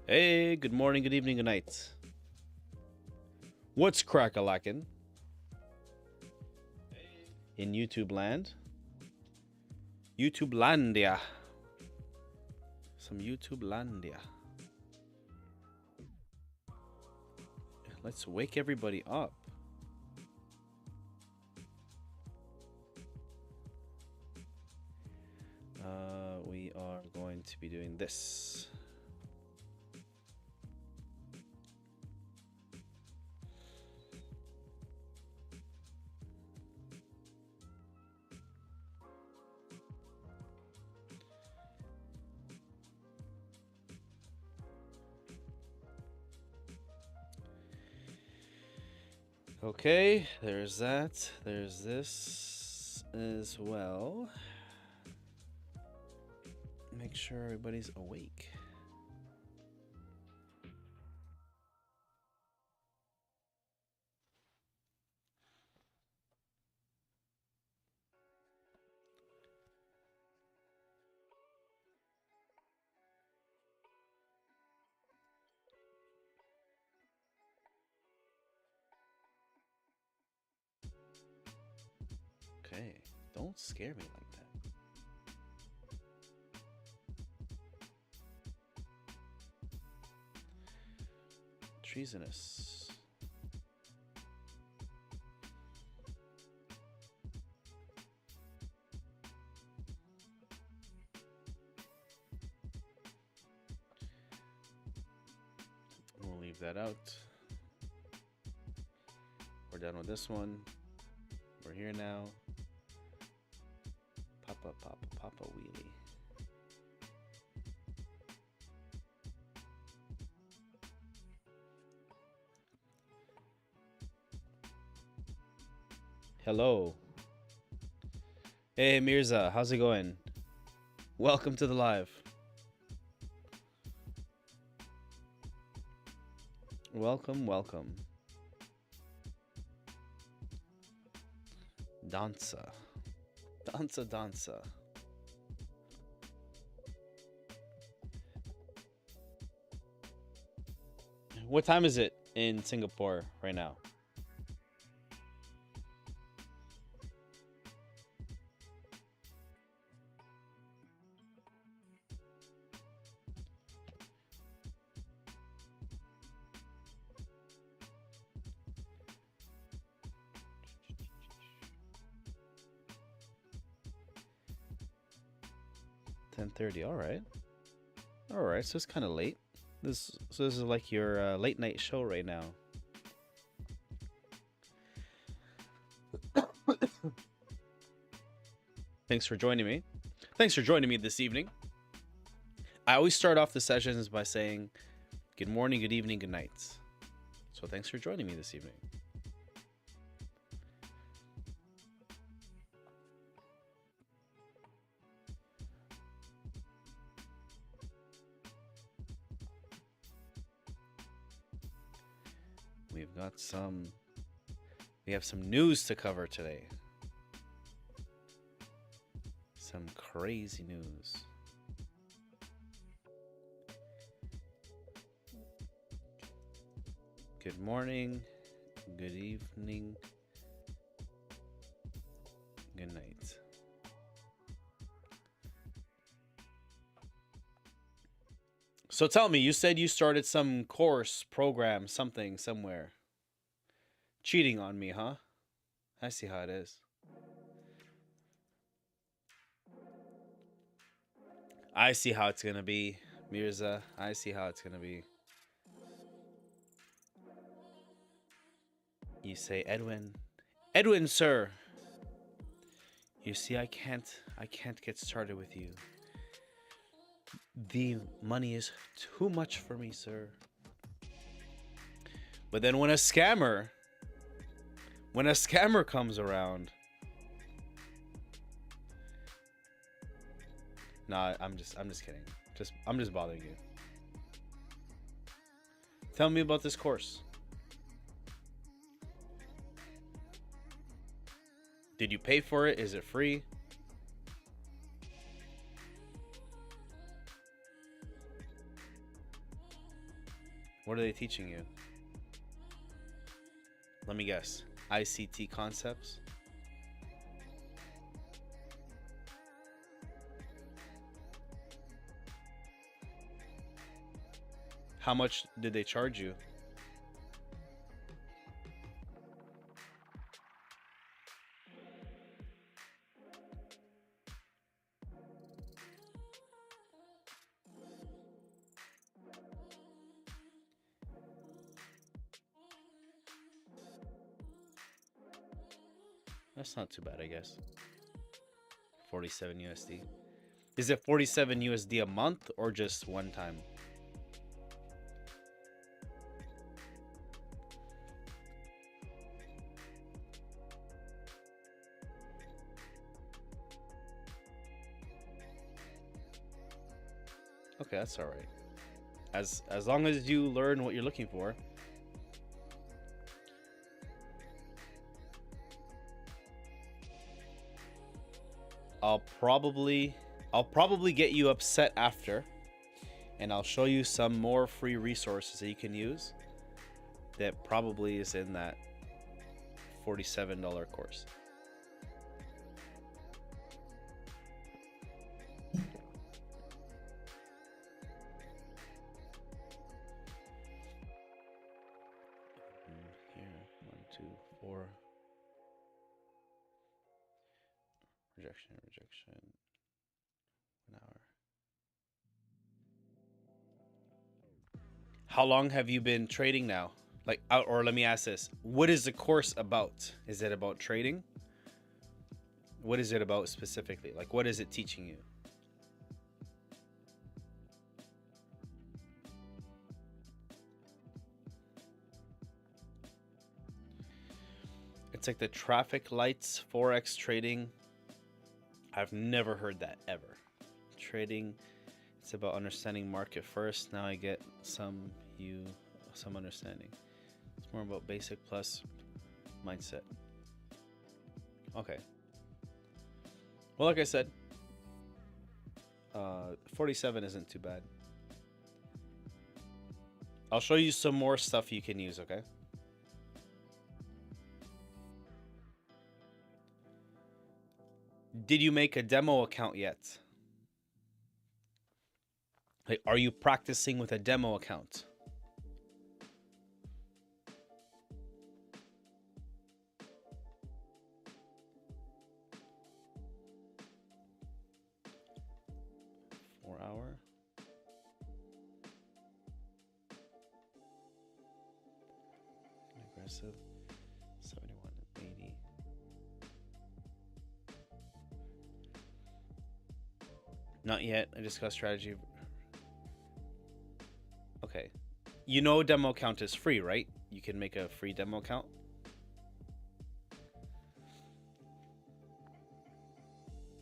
Hey, good morning, good evening, good night. What's crack-a-lackin' in YouTube land? YouTube landia. Some YouTube landia. Let's wake everybody up. We are going to be doing this. Okay, there's that. There's this as well. Make sure everybody's awake. Okay, don't scare me like that. Treasonous. We'll leave that out. We're done with this one. We're here now. Papa wheelie. Hello. Hey Mirza, how's it going? Welcome to the live. Welcome, welcome. Danza. Danza, danza. What time is it in Singapore right now? $10:30. All right. All right. So it's kind of late. This is like your late night show right now. Thanks for joining me. Thanks for joining me this evening. I always start off the sessions by saying good morning, good evening, good night. So thanks for joining me this evening. We have some news to cover today. Some crazy news. Good morning, good evening, good night. So tell me, you said you started some course, program, something, somewhere. Cheating on me, huh? I see how it is. I see how it's gonna be, Mirza. I see how it's gonna be. You say, Edwin. Edwin, sir. You see, I can't get started with you. The money is too much for me, sir. But then when a scammer comes around, nah, I'm just kidding. I'm just bothering you. Tell me about this course. Did you pay for it? Is it free? What are they teaching you? Let me guess. ICT concepts? How much did they charge you? That's not too bad, I guess. 47 USD. Is it 47 USD a month or just one time? Okay, that's all right. As long as you learn what you're looking for. I'll probably get you upset after, and I'll show you some more free resources that you can use that probably is in that $47 course. Here, 1, 2, 4. Rejection. 1 hour. How long have you been trading now? Like, or let me ask this: what is the course about? Is it about trading? What is it about specifically? Like, what is it teaching you? It's like the traffic lights forex trading. I've never heard that ever. Trading, it's about understanding market first. Now I get some understanding. It's more about basic plus mindset. Okay. Well, like I said, 47 isn't too bad. I'll show you some more stuff you can use, okay? Did you make a demo account yet? Like, are you practicing with a demo account? Hour. Aggressive. 71.80. Not yet. I discussed strategy. Okay. You know demo account is free, right? You can make a free demo account.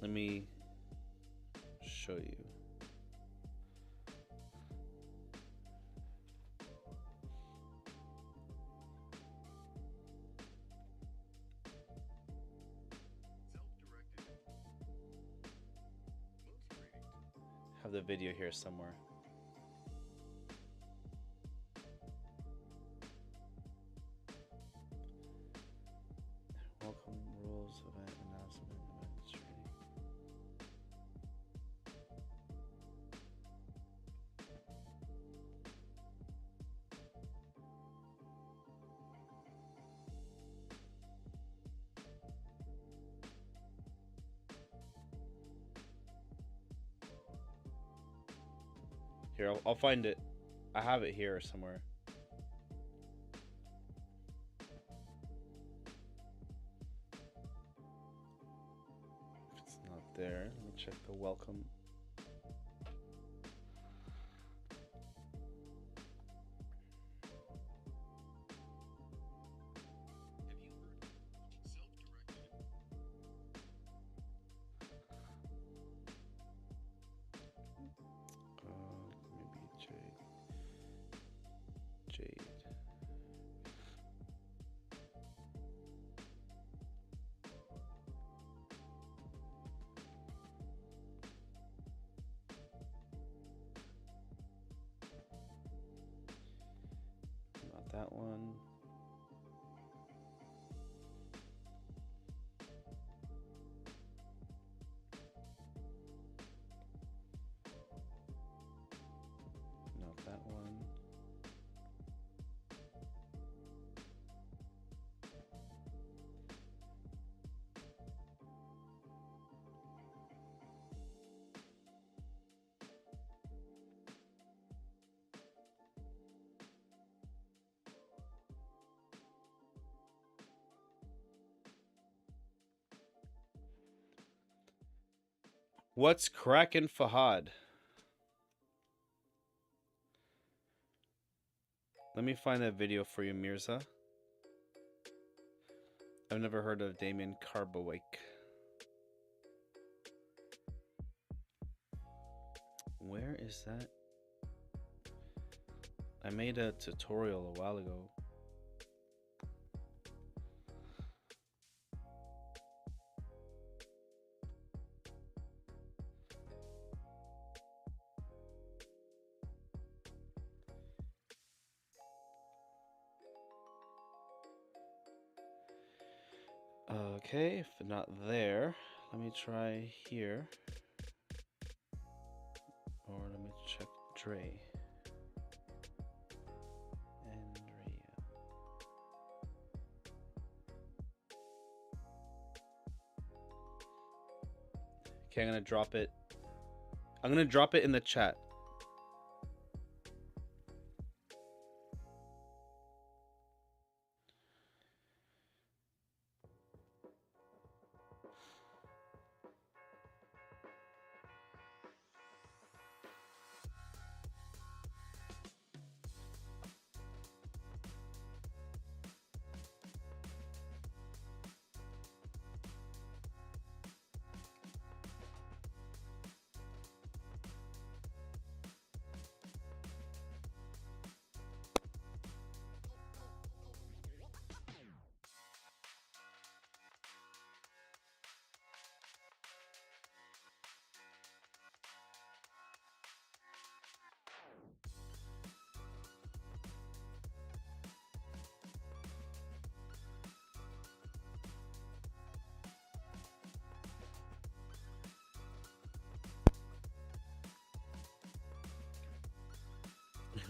Let me show you. Have the video here somewhere. Welcome rules event announcement event training. Here, I'll find it. I have it here somewhere. If it's not there, let me check the welcome. Jade. that one. Not that one. What's crackin', Fahad? Let me find that video for you, Mirza. I've never heard of Damien Carbawake. Where is that? I made a tutorial a while ago. Okay, if not there, let me try here. Or let me check Dre. Andrea. Okay, I'm gonna drop it. I'm gonna drop it in the chat.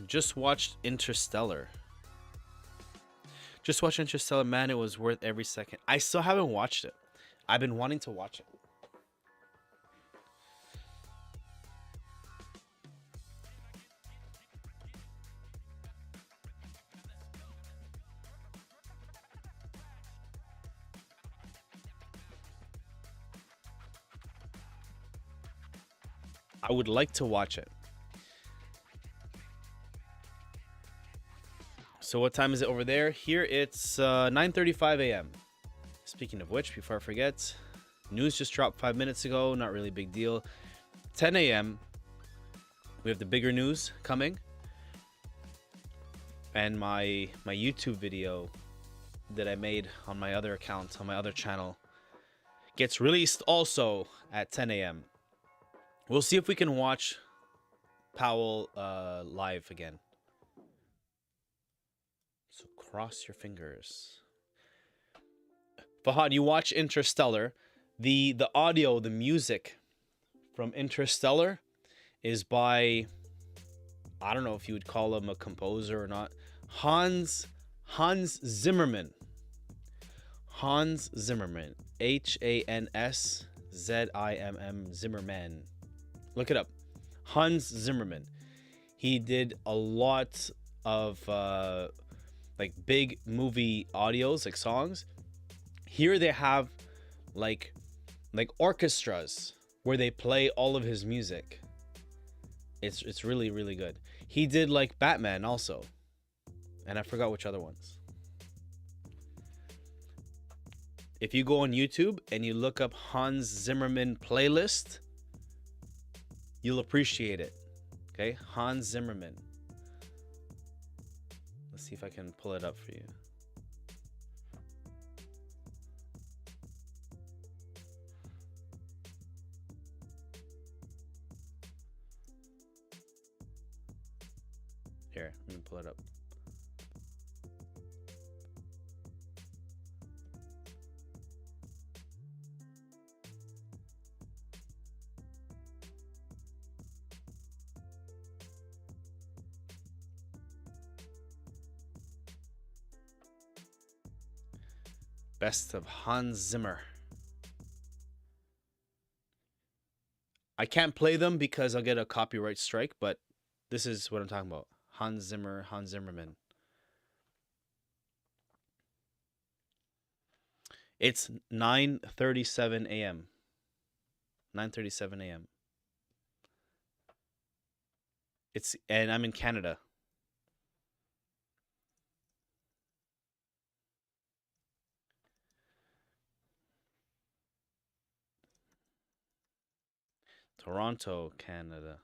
Just watched Interstellar. Just watched Interstellar, man. It was worth every second. I still haven't watched it. I've been wanting to watch it. I would like to watch it. So what time is it over there? Here it's 9:35 a.m. Speaking of which, before I forget, news just dropped 5 minutes ago. Not really big deal. 10 a.m. we have the bigger news coming. And my YouTube video that I made on my other account, on my other channel, gets released also at 10 a.m. We'll see if we can watch Powell live again. So cross your fingers. Fahad, you watch Interstellar. The audio, the music from Interstellar is by, I don't know if you would call him a composer or not, Hans Zimmerman. Hans Zimmerman. H-A-N-S-Z-I-M-M Zimmerman. Look it up. Hans Zimmerman. He did a lot of like big movie audios, like songs. Here they have like orchestras where they play all of his music. It's really, really good. He did like Batman also. And I forgot which other ones. If you go on YouTube and you look up Hans Zimmerman playlist, you'll appreciate it. Okay, Hans Zimmerman. Let's see if I can pull it up for you. Here, let me pull it up. Best of Hans Zimmer. I can't play them because I'll get a copyright strike, but this is what I'm talking about. Hans Zimmer, Hans Zimmerman. It's 9:37 a.m. 9:37 a.m. And I'm in Canada. Toronto, Canada.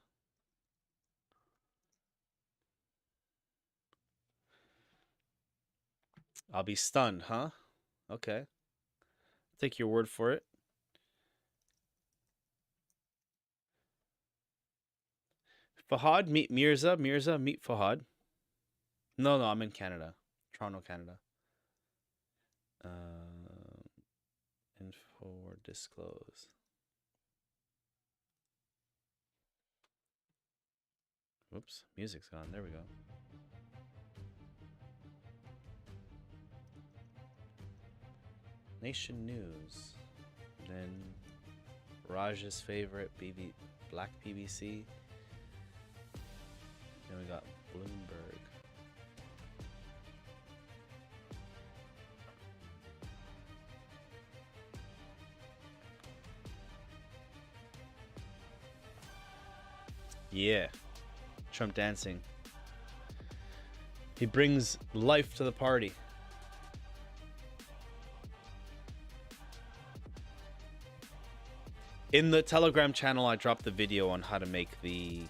I'll be stunned, huh? Okay. Take your word for it. Fahad, meet Mirza. Mirza, meet Fahad. No, I'm in Canada. Toronto, Canada. Info or disclose. Whoops, music's gone. There we go. Nation News. Then Raj's favorite, Black BBC. Then we got Bloomberg. Yeah. Trump dancing. He brings life to the party. In the Telegram channel, I dropped the video on how to make the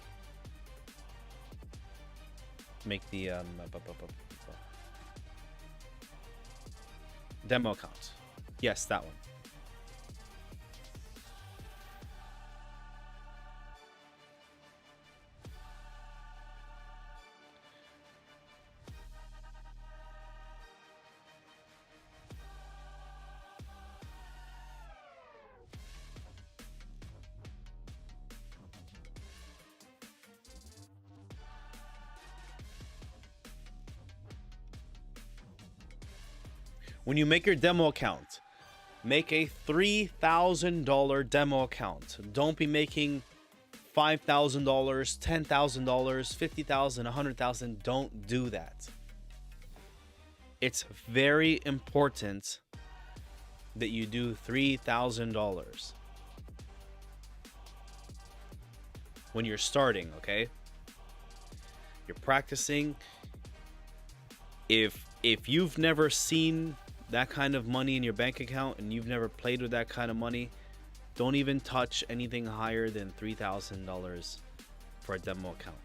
demo account. Yes, that one. When you make your demo account, make a $3,000 demo account. Don't be making $5,000, $10,000, $50,000, $100,000. Don't do that. It's very important that you do $3,000 when you're starting, okay? You're practicing. If you've never seen that kind of money in your bank account and you've never played with that kind of money, don't even touch anything higher than $3,000 for a demo account.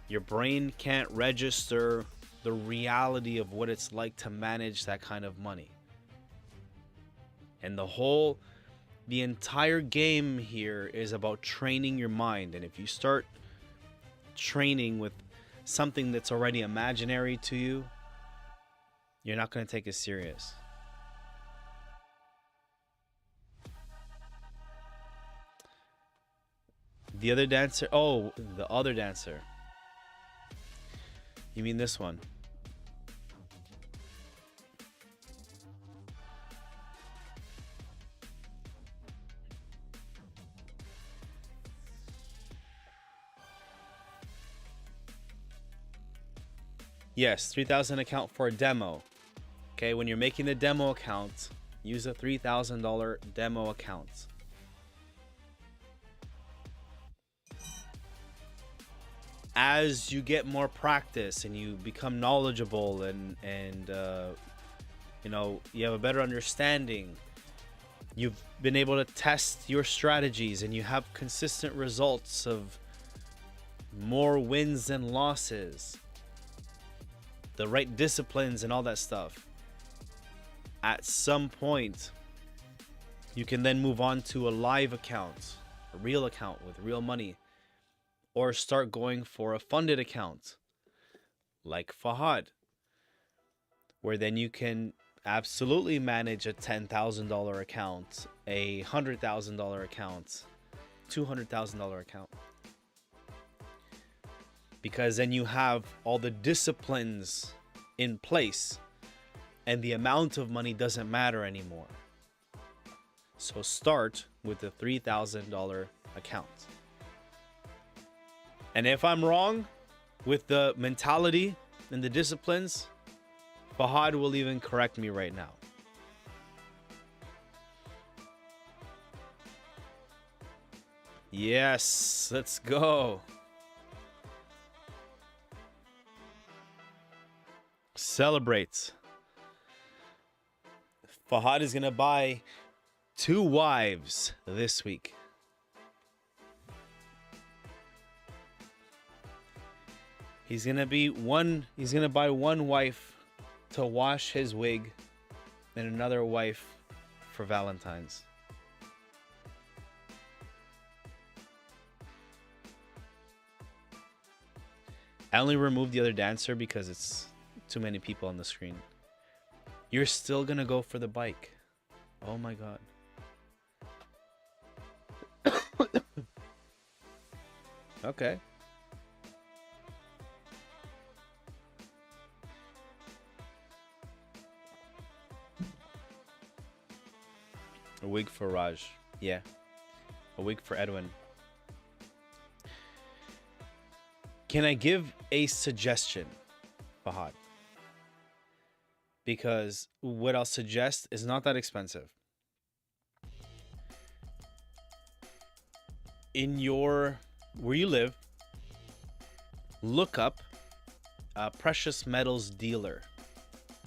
Your brain can't register the reality of what it's like to manage that kind of money. And the entire game here is about training your mind. And if you start training with something that's already imaginary to you, you're not going to take it serious. The other dancer. Oh, the other dancer. You mean this one? Yes, 3,000 account for a demo. Okay, when you're making the demo account, use a $3,000 demo account. As you get more practice and you become knowledgeable and you know, you have a better understanding, you've been able to test your strategies and you have consistent results of more wins than losses, the right disciplines and all that stuff. At some point, you can then move on to a live account, a real account with real money, or start going for a funded account like Fahad, where then you can absolutely manage a $10,000 account, a $100,000 account, $200,000 account. Because then you have all the disciplines in place and the amount of money doesn't matter anymore. So start with the $3,000 account. And if I'm wrong with the mentality and the disciplines, Fahad will even correct me right now. Yes, let's go. Celebrate. Fahad is gonna buy 2 wives this week. He's gonna buy 1 wife to wash his wig and another wife for Valentine's. I only removed the other dancer because it's too many people on the screen. You're still gonna go for the bike. Oh my god. Okay. A wig for Raj. Yeah. A wig for Edwin. Can I give a suggestion, Fahad? Because what I'll suggest is not that expensive. In where you live, look up a precious metals dealer.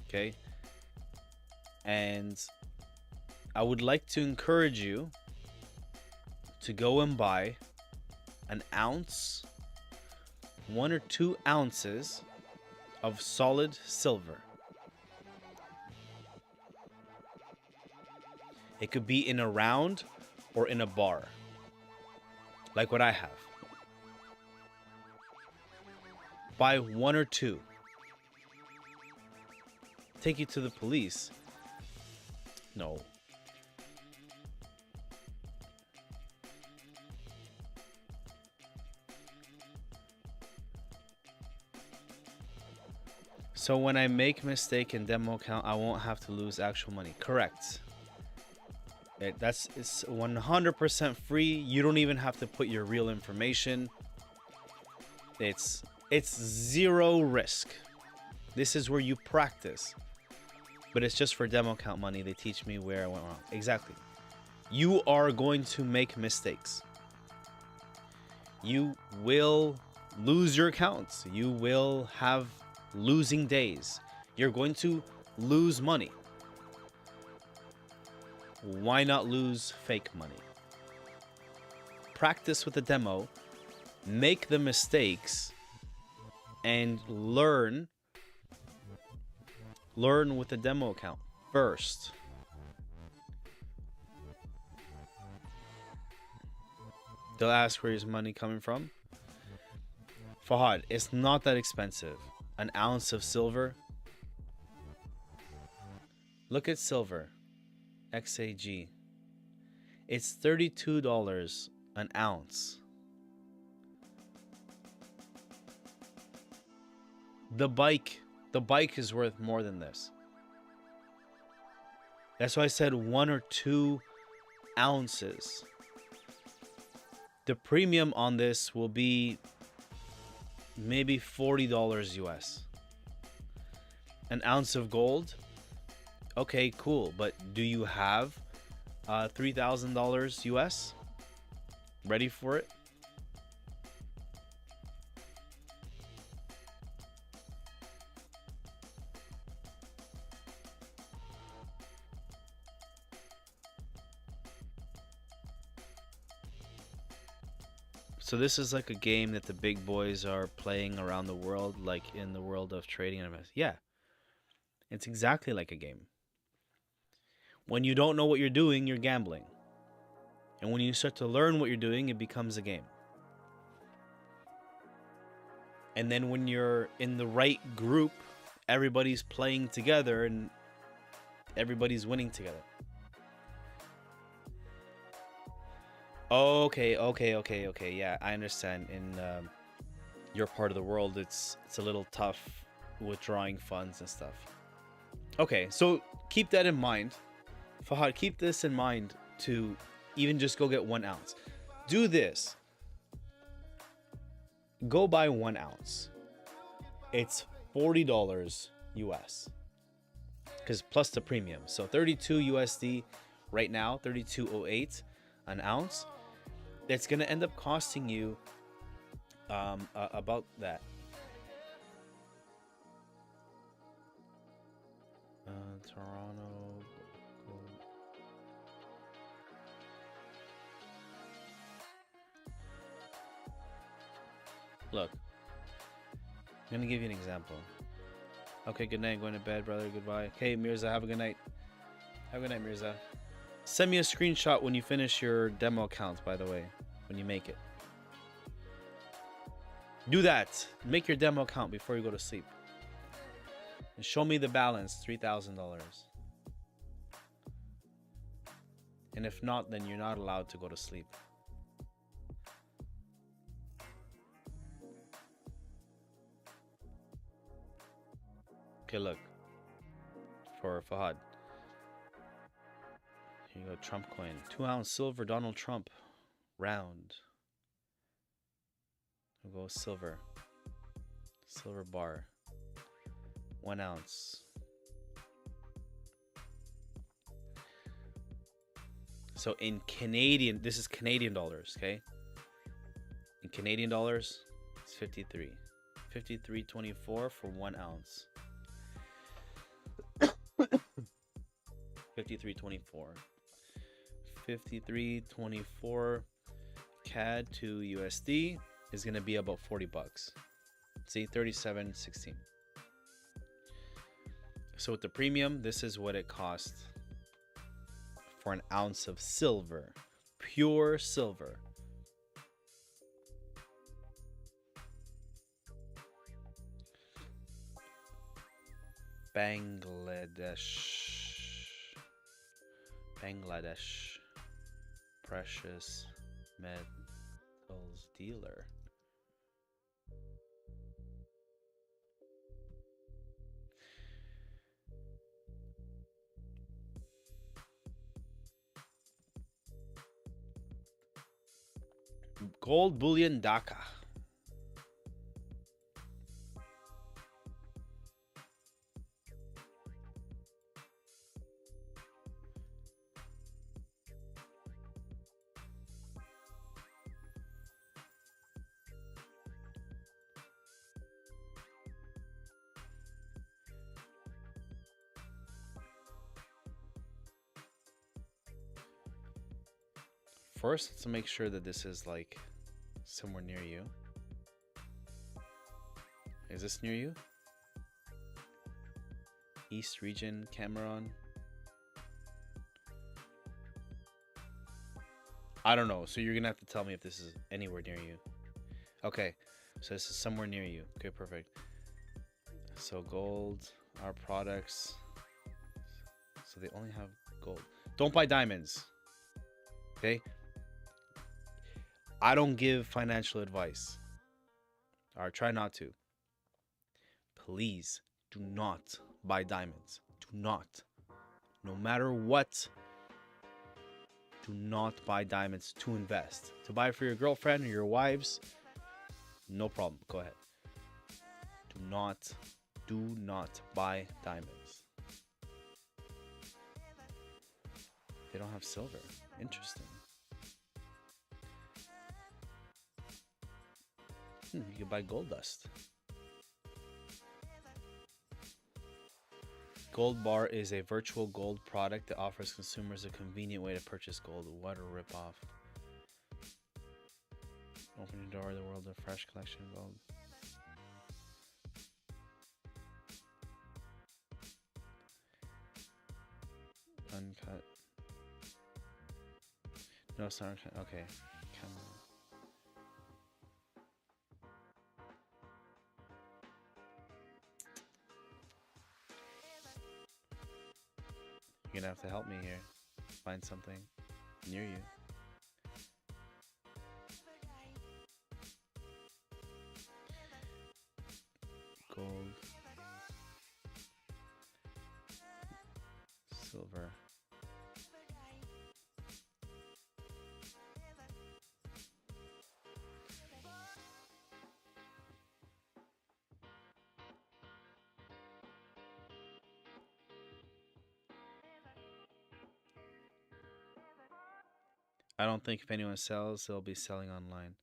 Okay? And I would like to encourage you to go and buy an ounce, 1 or 2 ounces of solid silver. It could be in a round or in a bar, like what I have. Buy 1 or 2. Take you to the police. No. So when I make mistake in demo account, I won't have to lose actual money. Correct. It's 100% free. You don't even have to put your real information. It's 0 risk. This is where you practice. But it's just for demo account money. They teach me where I went wrong. Exactly. You are going to make mistakes. You will lose your accounts. You will have losing days. You're going to lose money. Why not lose fake money? Practice with the demo, make the mistakes, and learn with the demo account first. They'll ask where his money coming from. Fahad, it's not that expensive. An ounce of silver. Look at silver. XAG. It's $32 an ounce. The bike is worth more than this. That's why I said 1 or 2 ounces. The premium on this will be maybe $40 US. An ounce of gold. Okay, cool. But do you have $3,000 US ready for it? So this is like a game that the big boys are playing around the world, like in the world of trading and investing. Yeah, it's exactly like a game. When you don't know what you're doing, you're gambling. And when you start to learn what you're doing, it becomes a game. And then when you're in the right group, everybody's playing together and everybody's winning together. Okay. Yeah, I understand. In your part of the world, it's a little tough withdrawing funds and stuff. Okay, so keep that in mind. Fahad, keep this in mind to even just go get 1 ounce. Do this. Go buy 1 ounce. It's $40 US. Because plus the premium. So 32 USD right now, 32.08 an ounce. It's going to end up costing you about that. Toronto. Look, I'm going to give you an example. Okay, good night. Going to bed, brother. Goodbye. Okay, Mirza, have a good night. Have a good night, Mirza. Send me a screenshot when you finish your demo account, by the way, when you make it. Do that. Make your demo account before you go to sleep. And show me the balance, $3,000. And if not, then you're not allowed to go to sleep. Okay, look. For Fahad. Here you go, Trump coin. 2 ounce silver Donald Trump. Round. We'll go silver. Silver bar. 1 ounce. So in Canadian, this is Canadian dollars, okay? In Canadian dollars, it's 53. 53.24 for 1 ounce. 53.24. 53.24 CAD to USD is going to be about 40 bucks. See, 37.16. So with the premium, this is what it costs for an ounce of silver, pure silver. Bangladesh precious metals dealer. Gold bullion Dhaka. First, let's make sure that this is like somewhere near you. Is this near you? East region, Cameron. I don't know. So you're gonna have to tell me if this is anywhere near you. Okay, so this is somewhere near you. Okay, perfect. So gold, our products. So they only have gold. Don't buy diamonds. Okay. I don't give financial advice. Or try not to. Please do not buy diamonds. Do not. No matter what, do not buy diamonds to invest. To buy for your girlfriend or your wives, no problem. Go ahead. Do not buy diamonds. They don't have silver. Interesting. You can buy gold dust. Gold Bar is a virtual gold product that offers consumers a convenient way to purchase gold. What a ripoff. Open your door to the world of fresh collection of gold. Uncut. No, it's not uncut. Okay. Come on. You're gonna have to help me here. Find something near you. Gold. Silver. I don't think if anyone sells, they'll be selling online.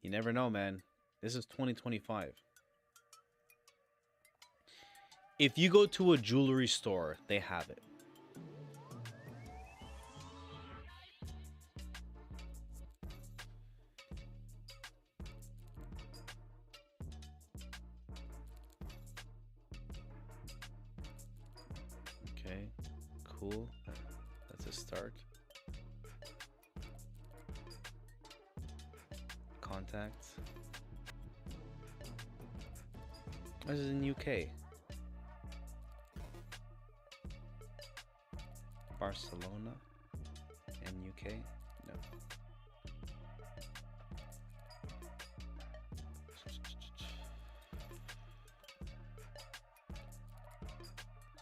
You never know, man. This is 2025. If you go to a jewelry store, they have it. Okay, cool. That's a start. Contacts. This is in UK. Barcelona and UK. No.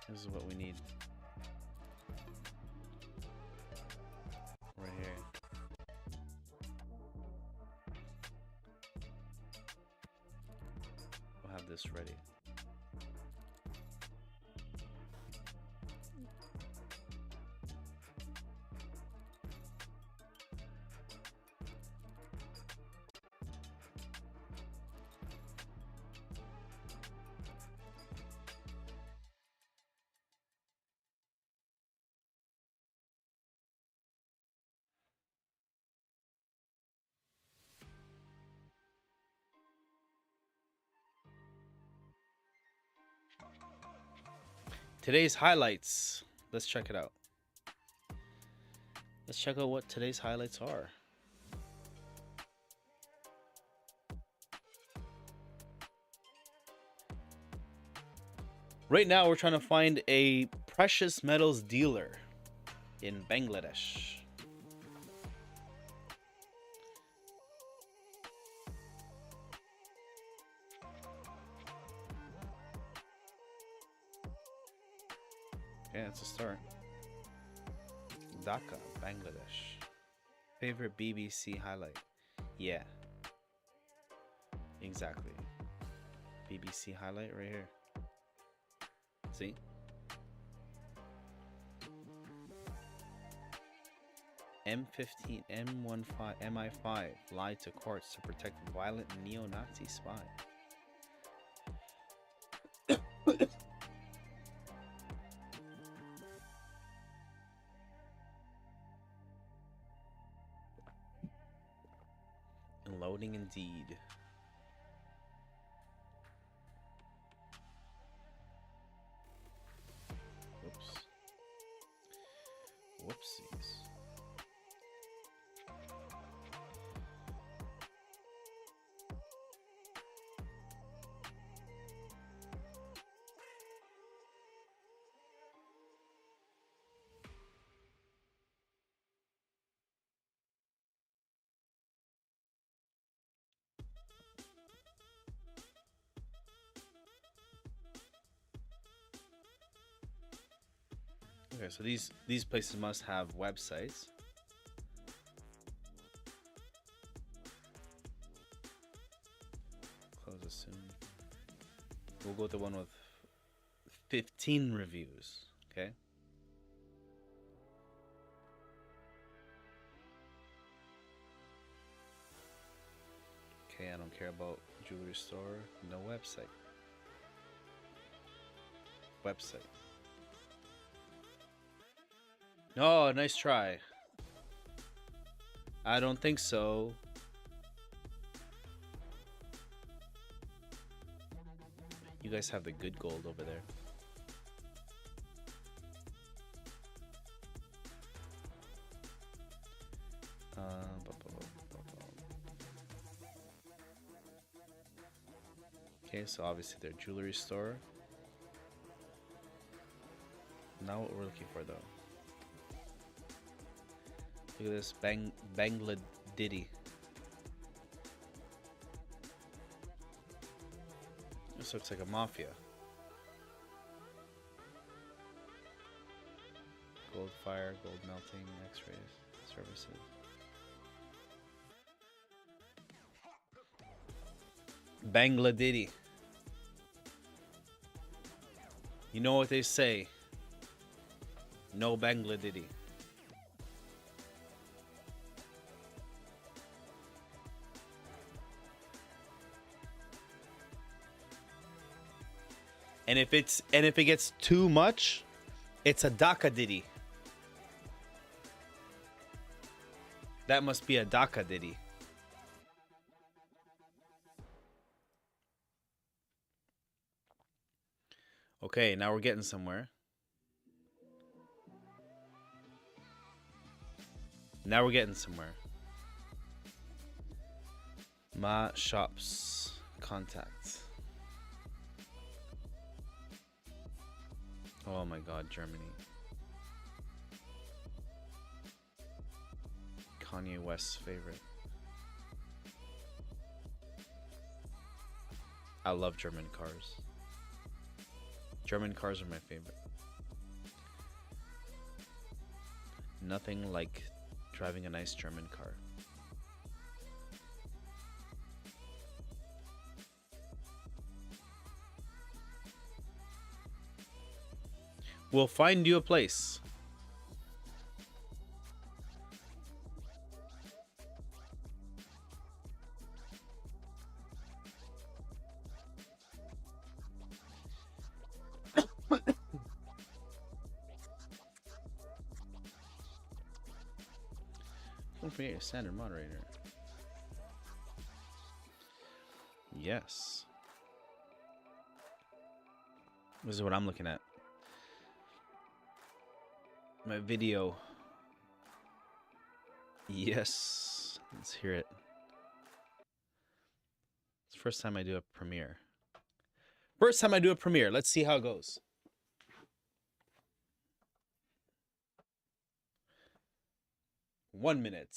This is what we need. Right here. We'll have this ready. Today's highlights. Let's check it out. Let's check out what today's highlights are. Right now, we're trying to find a precious metals dealer in Bangladesh. Yeah, it's a start. Dhaka, Bangladesh. Favorite BBC highlight? Yeah. Exactly. BBC highlight right here. See? M15, M15, MI5 lied to courts to protect violent neo-Nazi spy. Loading indeed. Oops. Whoopsies. Okay, so these places must have websites. Close as soon. We'll go with the one with 15 reviews. Okay. Okay, I don't care about jewelry store. No website. Website. Oh, nice try. I don't think so. You guys have the good gold over there. Okay, so obviously their jewelry store. Not what we're looking for though. Look at this Bangla Diddy. This looks like a mafia. gold fire, gold melting, X-rays, services. Bangladesh. You know what they say? No Bangladesh. And if it gets too much, it's a Dhaka Diddy. That must be a Dhaka Diddy. Okay, now we're getting somewhere. Now we're getting somewhere. Ma shops contact. Oh my god, Germany. Kanye West's favorite. I love German cars. German cars are my favorite. Nothing like driving a nice German car. We'll find you a place. Don't forget your standard moderator. Yes. This is what I'm looking at. My video. Yes. Let's hear it. It's the first time I do a premiere. First time I do a premiere. Let's see how it goes. One minute.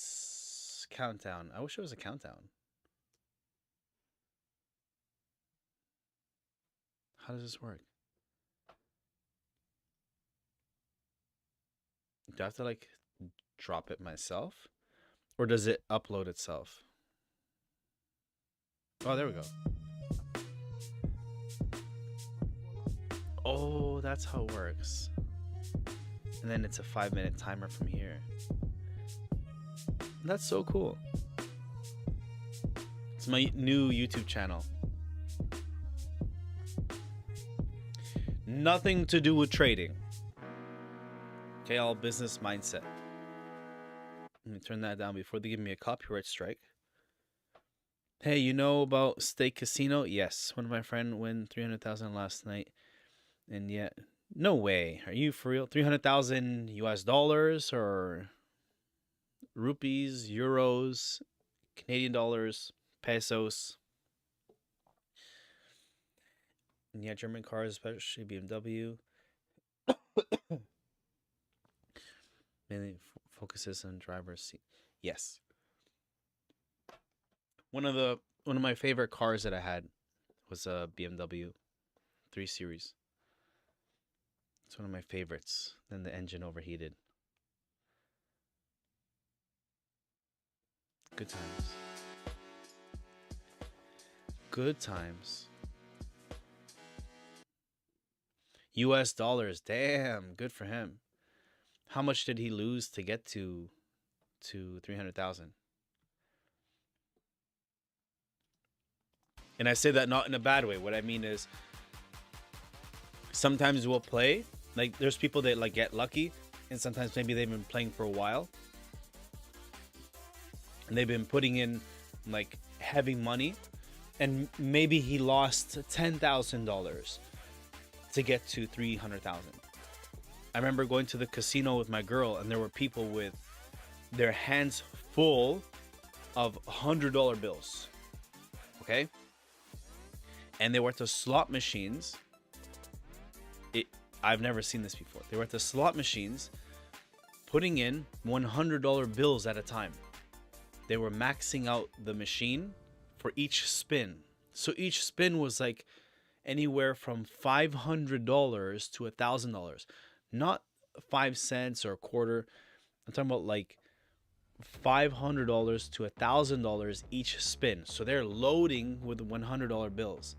Countdown. I wish it was a countdown. How does this work? Do I have to like drop it myself? Or does it upload itself? Oh, there we go. Oh, that's how it works. And then it's a 5-minute timer from here. That's so cool. It's my new YouTube channel. Nothing to do with trading. Okay, all business mindset. Let me turn that down before they give me a copyright strike. Hey, you know about Stake Casino? Yes. One of my friends won 300,000 last night. And yet, no way. Are you for real? 300,000 US dollars or rupees, euros, Canadian dollars, pesos. And yeah, German cars, especially BMW. Mainly focuses on driver's seat. Yes. One of my favorite cars that I had was a BMW 3 Series. It's one of my favorites. Then the engine overheated. Good times. Good times. US dollars. Damn, good for him. How much did he lose to get to 300,000? And I say that not in a bad way. What I mean is sometimes we'll play, like there's people that like get lucky, and sometimes maybe they've been playing for a while and they've been putting in like heavy money, and maybe he lost $10,000 to get to 300,000. I remember going to the casino with my girl, and there were people with their hands full of $100 bills. Okay? And they were at the slot machines. I've never seen this before. They were at the slot machines putting in $100 bills at a time. They were maxing out the machine for each spin. So each spin was like anywhere from $500 to $1,000. Not 5 cents or a quarter. I'm talking about like $500 to $1,000 each spin. So they're loading with $100 bills.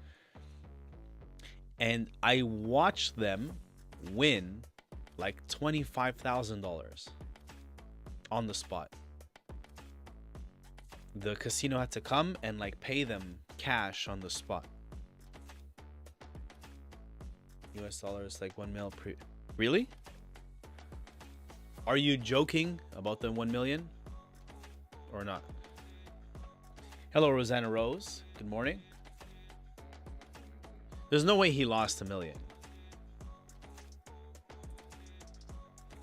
And I watched them win like $25,000 on the spot. The casino had to come and like pay them cash on the spot. US dollars like 1 mil pre. Really? Are you joking about the 1 million or not? Hello, Rosanna Rose. Good morning. There's no way he lost $1 million.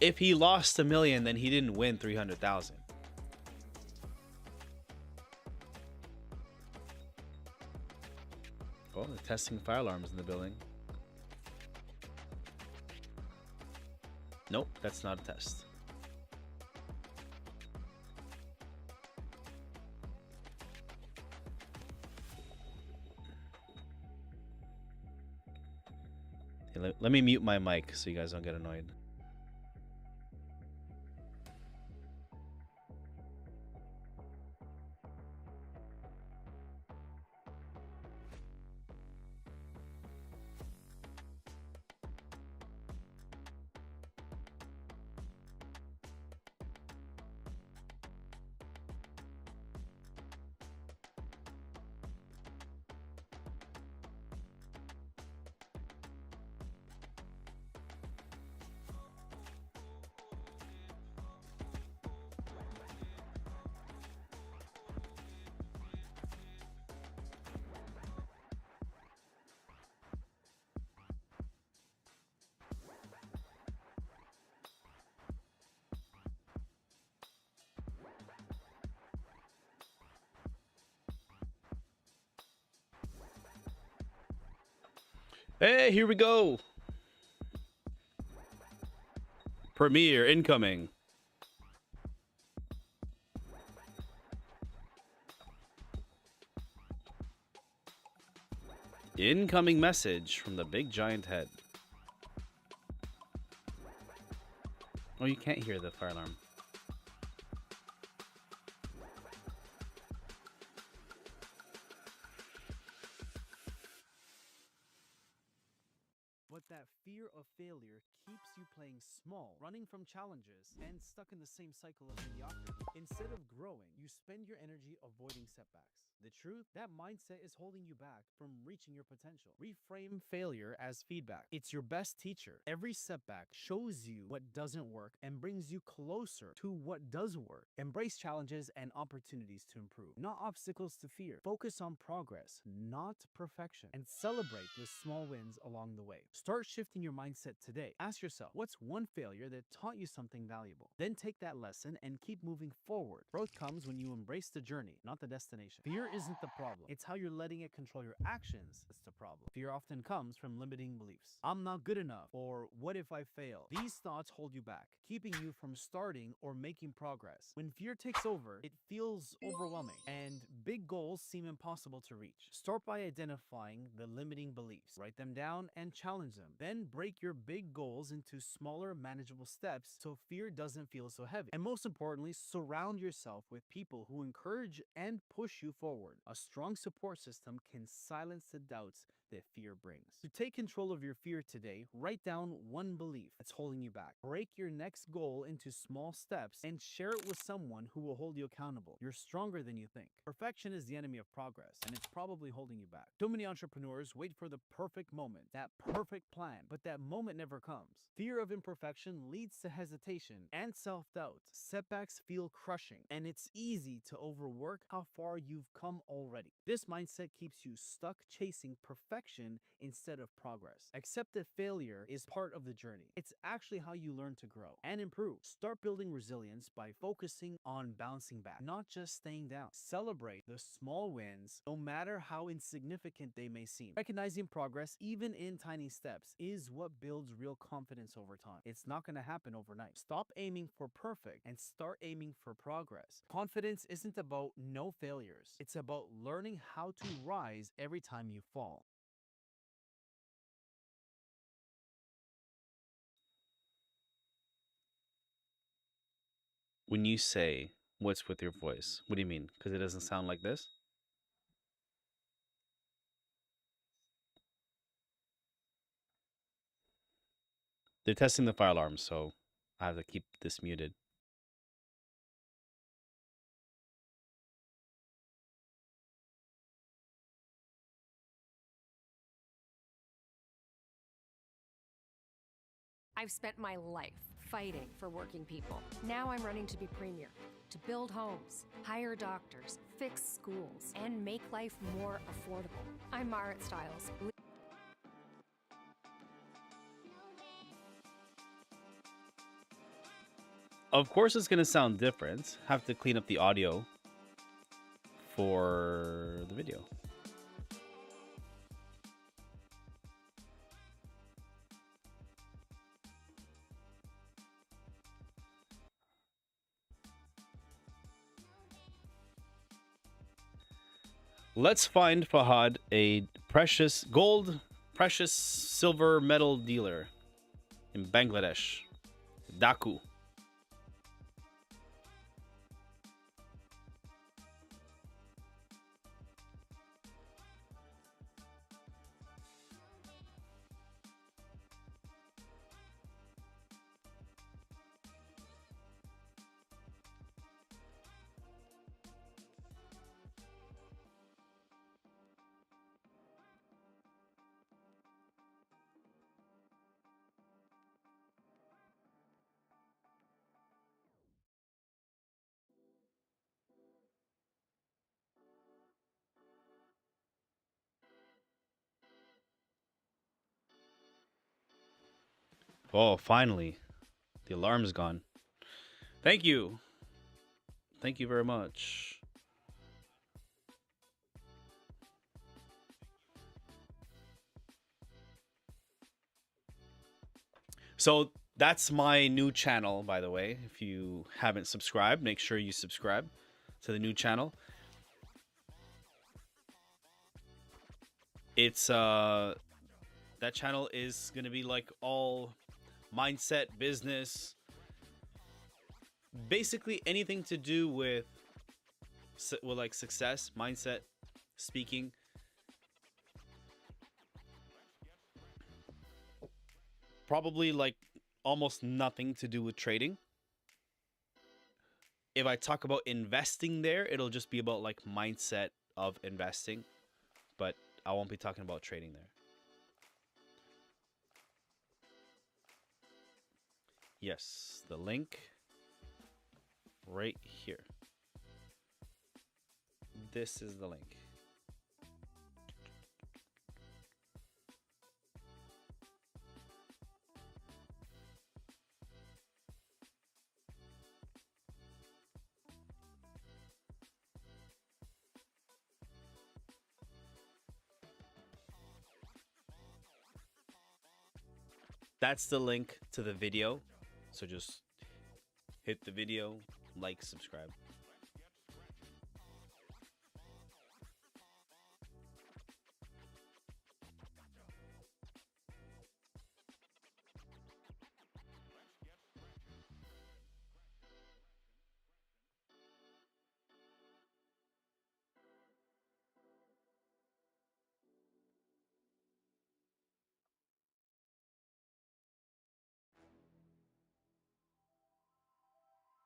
If he lost $1 million, then he didn't win 300,000. Oh, they're testing fire alarms in the building. Nope, that's not a test. Hey, let me mute my mic so you guys don't get annoyed. Hey, here we go. Premiere incoming. Incoming message from the big giant head. Oh, you can't hear the fire alarm. But that fear of failure keeps you playing small, running from challenges, and stuck in the same cycle of mediocrity. Instead of growing, you spend your energy avoiding setbacks. The truth, that mindset is holding you back from reaching your potential. Reframe failure as feedback. It's your best teacher. Every setback shows you what doesn't work and brings you closer to what does work. Embrace challenges and opportunities to improve, not obstacles to fear. Focus on progress, not perfection, and celebrate the small wins along the way. Start shifting your mindset today. Ask yourself, what's one failure that taught you something valuable? Then take that lesson and keep moving forward. Growth comes when you embrace the journey, not the destination. Fear isn't the problem. It's how you're letting it control your actions that's the problem. Fear often comes from limiting beliefs. I'm not good enough, or what if I fail? These thoughts hold you back, keeping you from starting or making progress. When fear takes over, it feels overwhelming, and big goals seem impossible to reach. Start by identifying the limiting beliefs. Write them down and challenge them. Then break your big goals into smaller, manageable steps so fear doesn't feel so heavy. And most importantly, surround yourself with people who encourage and push you forward. A strong support system can silence the doubts that fear brings. To take control of your fear today, write down one belief that's holding you back. Break your next goal into small steps and share it with someone who will hold you accountable. You're stronger than you think. Perfection is the enemy of progress, and it's probably holding you back. Too many entrepreneurs wait for the perfect moment, that perfect plan, but that moment never comes. Fear of imperfection leads to hesitation and self-doubt. Setbacks feel crushing, and it's easy to overwork how far you've come already. This mindset keeps you stuck chasing perfection instead of progress. Accept that failure is part of the journey. It's actually how you learn to grow and improve. Start building resilience by focusing on bouncing back, not just staying down. Celebrate the small wins, no matter how insignificant they may seem. Recognizing progress, even in tiny steps, is what builds real confidence over time. It's not going to happen overnight. Stop aiming for perfect and start aiming for progress. Confidence isn't about no failures. It's about learning how to rise every time you fall. When you say what's with your voice, what do you mean? Because it doesn't sound like this? They're testing the fire alarm, so I have to keep this muted. I've spent my life fighting for working people. Now I'm running to be premier, to build homes, hire doctors, fix schools, and make life more affordable. I'm Marit Stiles. Of course, it's going to sound different. Have to clean up the audio for the video. Let's find Fahad a precious gold, precious silver metal dealer in Bangladesh, Daku. Oh, finally. The alarm's gone. Thank you. Thank you very much. So that's my new channel, by the way. If you haven't subscribed, make sure you subscribe to the new channel. It's that channel is gonna be like all mindset, business, basically anything to do with like success, mindset, speaking. Probably like almost nothing to do with trading. If I talk about investing there, it'll just be about like mindset of investing, but I won't be talking about trading there. Yes, the link right here. This is the link. That's the link to the video. So just hit the video, like, subscribe.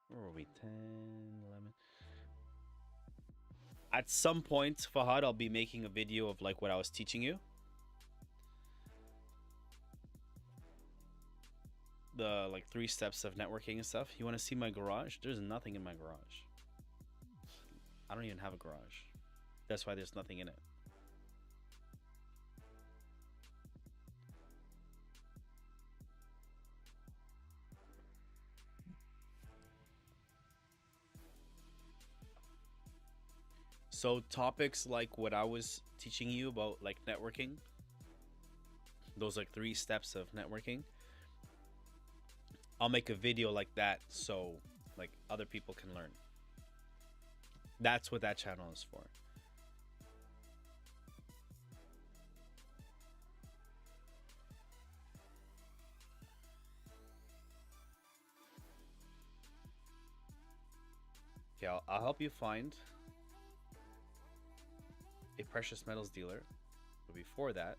Where were we? 10, 11. At some point, Fahad, I'll be making a video of like what I was teaching you. The like 3 steps of networking and stuff. You want to see my garage? There's nothing in my garage. I don't even have a garage. That's why there's nothing in it. So topics like what I was teaching you about like networking, those like 3 steps of networking, I'll make a video like that so like other people can learn. That's what that channel is for. Okay, I'll help you find a precious metals dealer. But before that,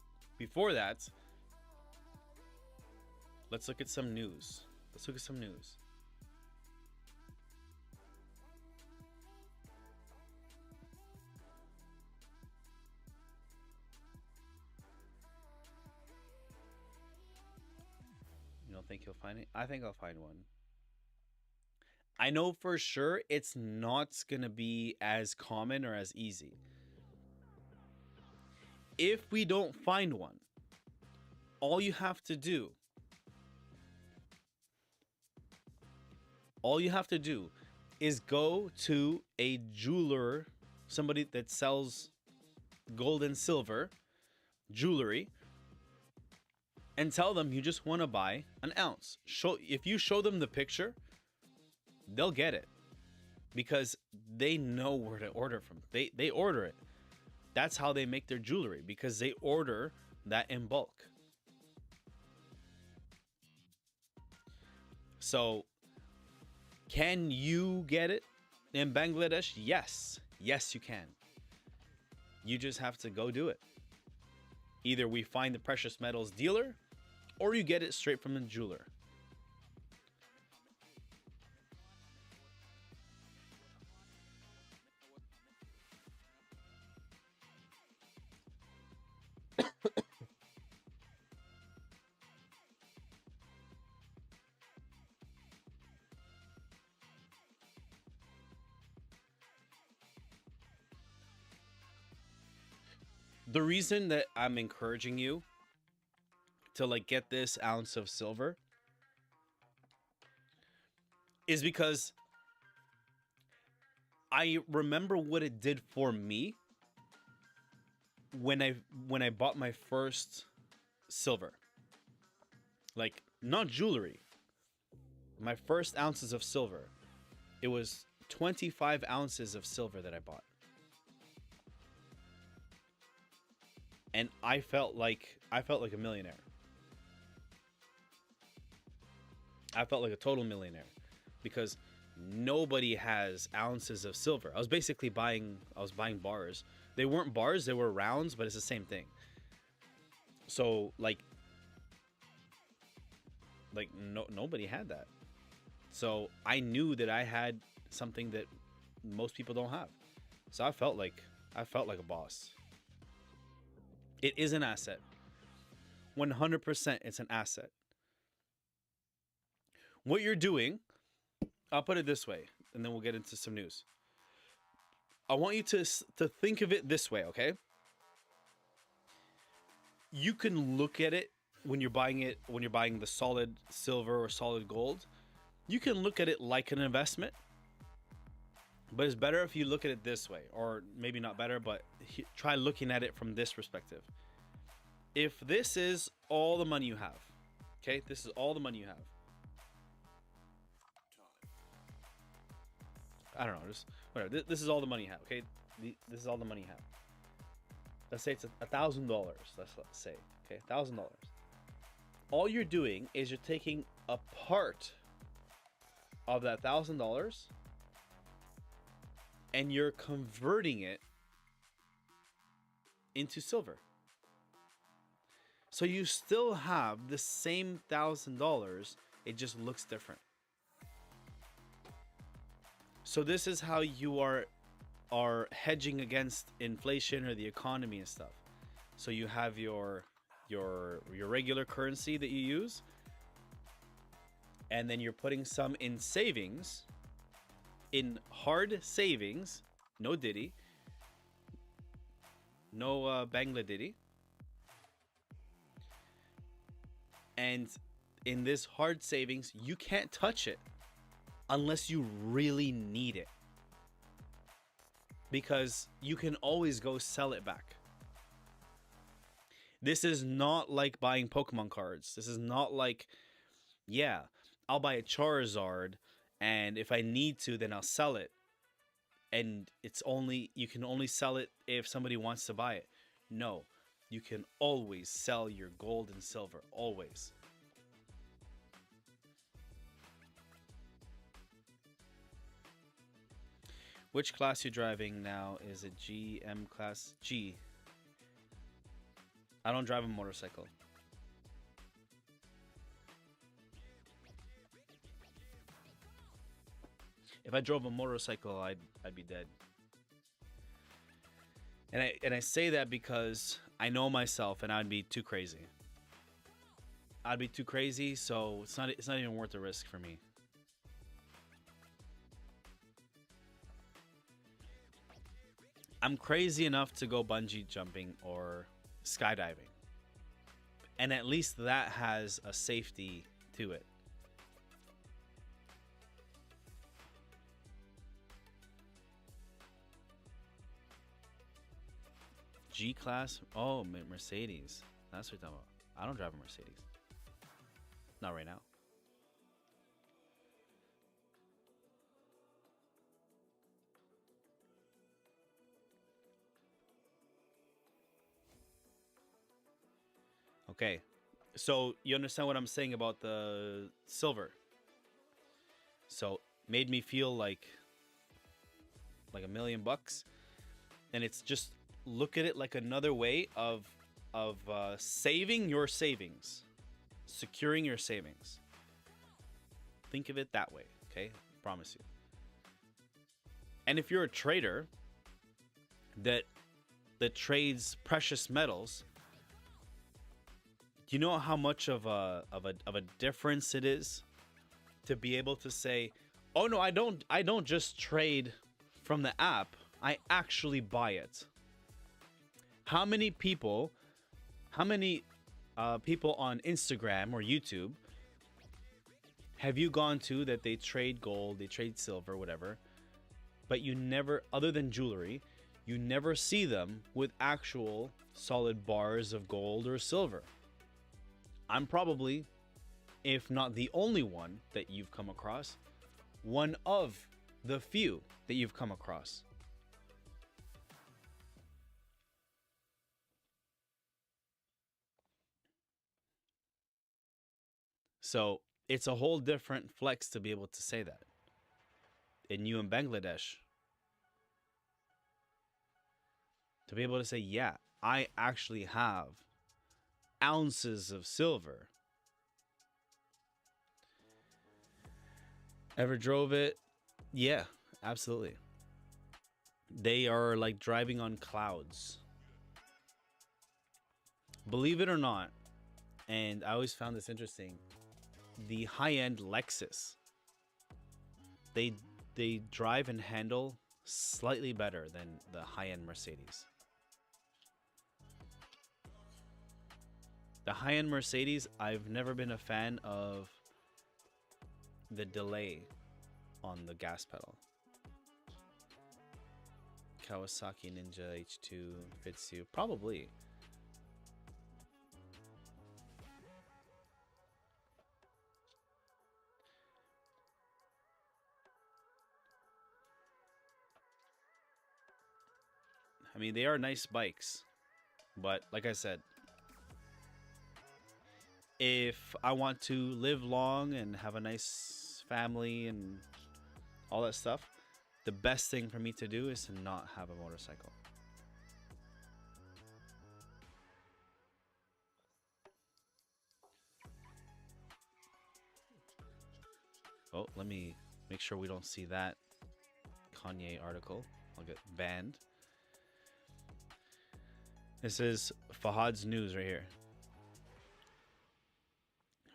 let's look at some news. You don't think you'll find it? I think I'll find one. I know for sure it's not gonna be as common or as easy. If we don't find one, all you have to do is go to a jeweler, somebody that sells gold and silver jewelry, and tell them you just want to buy an ounce. If you show them the picture, they'll get it because they know where to order from. They order it. That's how they make their jewelry, because they order that in bulk. So, can you get it in Bangladesh? Yes. Yes, you can. You just have to go do it. Either we find the precious metals dealer, or you get it straight from the jeweler. The reason that I'm encouraging you to like get this ounce of silver is because I remember what it did for me when I bought my first silver. Like, not jewelry. My first ounces of silver. It was 25 ounces of silver that I bought. And I felt like a millionaire. I felt like a total millionaire because nobody has ounces of silver. I was basically buying bars. They weren't bars, they were rounds, but it's the same thing. So nobody had that. So I knew that I had something that most people don't have. So I felt like a boss. It is an asset. 100% it's an asset. What you're doing, I'll put it this way, and then we'll get into some news. I want you to think of it this way, okay? You can look at it when you're buying the solid silver or solid gold. You can look at it like an investment. But it's better if you look at it this way, or maybe not better, but try looking at it from this perspective. If this is all the money you have, okay, this is all the money you have. I don't know, just whatever. This is all the money you have, okay? This is all the money you have. Let's say it's $1,000. Let's say, okay, $1,000. All you're doing is you're taking a part of that $1,000 and you're converting it into silver. So you still have the same $1,000, it just looks different. So this is how you are hedging against inflation or the economy and stuff. So you have your regular currency that you use, and then you're putting some in savings, in hard savings, no Diddy, no Bangla Diddy. And in this hard savings, you can't touch it unless you really need it, because you can always go sell it back. This is not like buying Pokemon cards. This is not like, yeah, I'll buy a Charizard, and if I need to, then I'll sell it. And you can only sell it if somebody wants to buy it. No, you can always sell your gold and silver, always. Which class you driving now? Is it G, M class? G. I don't drive a motorcycle. If I drove a motorcycle, I'd be dead. And I say that because I know myself, and I'd be too crazy. I'd be too crazy, so it's not even worth the risk for me. I'm crazy enough to go bungee jumping or skydiving. And at least that has a safety to it. G-Class? Oh, Mercedes. That's what you're talking about. I don't drive a Mercedes. Not right now. Okay. So you understand what I'm saying about the silver? So made me feel like $1 million. And it's just look at it like another way of saving your savings, securing your savings. Think of it that way, okay? Promise you. And if you're a trader that trades precious metals, do you know how much of a difference it is to be able to say, "Oh no, I don't just trade from the app. I actually buy it." How many people on Instagram or YouTube have you gone to that they trade gold, they trade silver, whatever, but you never, other than jewelry, you never see them with actual solid bars of gold or silver? I'm probably, if not the only one that you've come across, one of the few that you've come across. So it's a whole different flex to be able to say that. In you in Bangladesh, to be able to say, yeah, I actually have ounces of silver. Ever drove it? Yeah, absolutely. They are like driving on clouds. Believe it or not, and I always found this interesting, the high-end Lexus, they drive and handle slightly better than the high-end Mercedes. The high-end Mercedes, I've never been a fan of the delay on the gas pedal. Kawasaki Ninja H2 fits you. Probably. I mean, they are nice bikes. But like I said, if I want to live long and have a nice family and all that stuff, the best thing for me to do is to not have a motorcycle. Oh, let me make sure we don't see that Kanye article. I'll get banned. This is Fahad's news right here.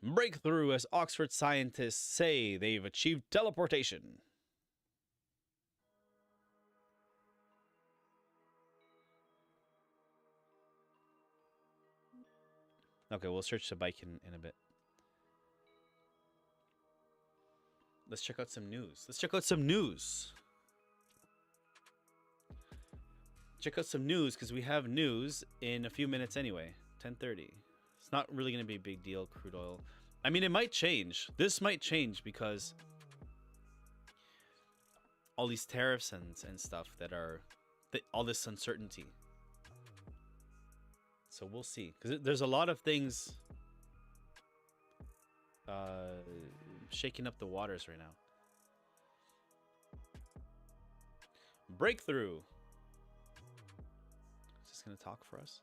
Breakthrough as Oxford scientists say they've achieved teleportation. Okay, we'll search the bike in a bit. Let's check out some news. Check out some news because we have news in a few minutes anyway. 10:30. It's not really going to be a big deal, crude oil. I mean, it might change. This might change because all these tariffs and stuff that are... all this uncertainty. So we'll see. Because there's a lot of things shaking up the waters right now. Breakthrough. Is this going to talk for us?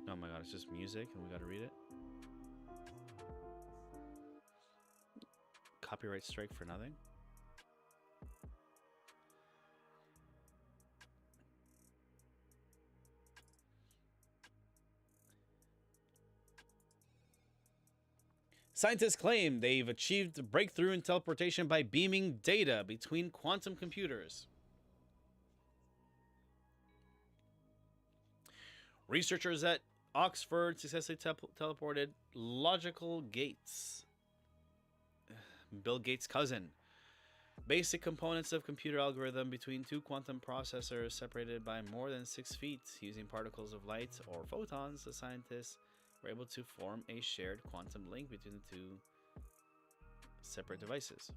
Oh my god, it's just music and we got to read it. Copyright strike for nothing. Scientists claim they've achieved a breakthrough in teleportation by beaming data between quantum computers. Researchers at Oxford successfully teleported logical gates. Bill Gates' cousin. Basic components of computer algorithm between two quantum processors separated by more than 6 feet using particles of light or photons. The scientists were able to form a shared quantum link between the two separate devices.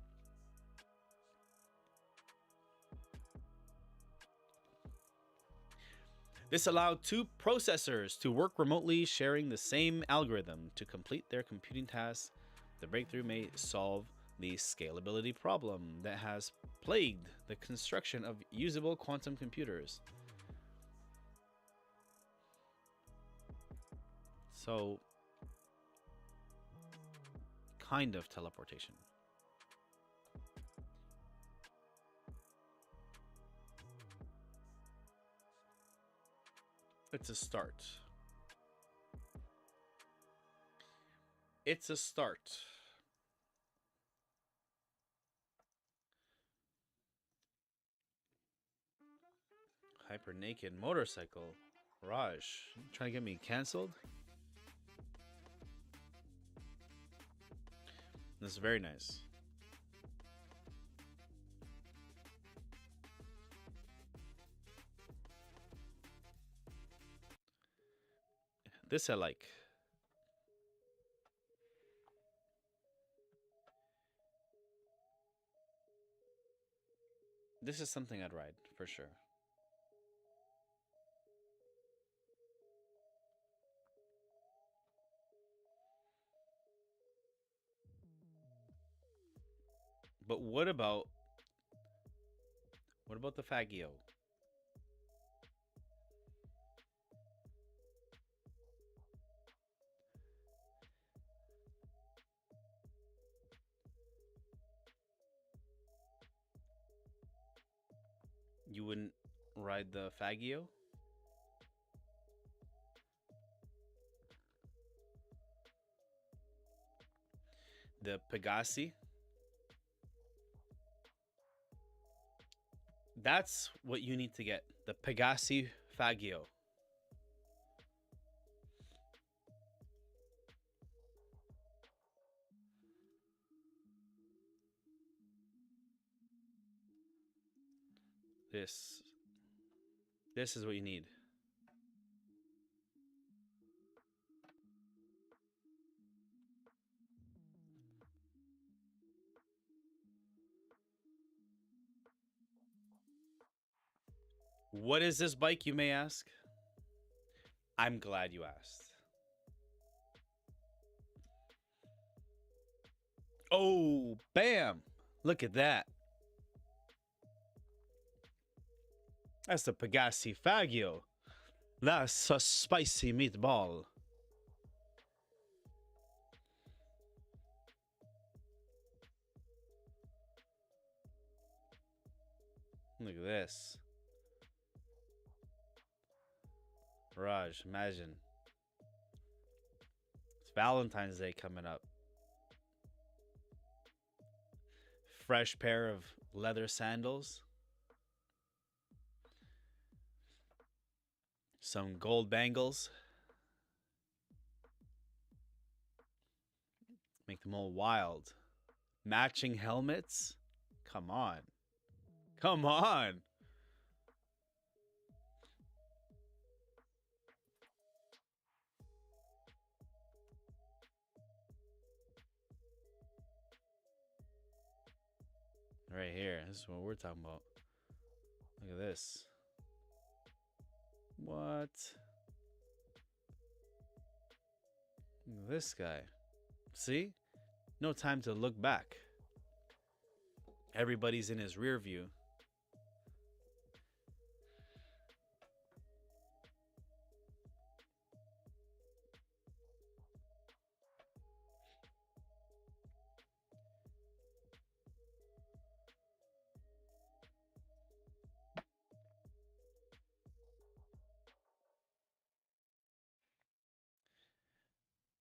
This allowed two processors to work remotely, sharing the same algorithm to complete their computing tasks. The breakthrough may solve the scalability problem that has plagued the construction of usable quantum computers. So, kind of teleportation. It's a start. It's a start. Hyper naked motorcycle. Raj, trying to get me canceled? This is very nice. This I like. This is something I'd ride for sure. But what about the Faggio? You wouldn't ride the Faggio? The Pegasi? That's what you need to get. The Pegasi Faggio. This is what you need. What is this bike, you may ask? I'm glad you asked. Oh, bam! Look at that. That's the Pegasi Faggio. That's a spicy meatball. Look at this. Raj, imagine. It's Valentine's Day coming up. Fresh pair of leather sandals. Some gold bangles. Make them all wild. Matching helmets. Come on. Come on. Right here. This is what we're talking about. Look at this. What? Look This guy. See? No time to look back. Everybody's in his rear view.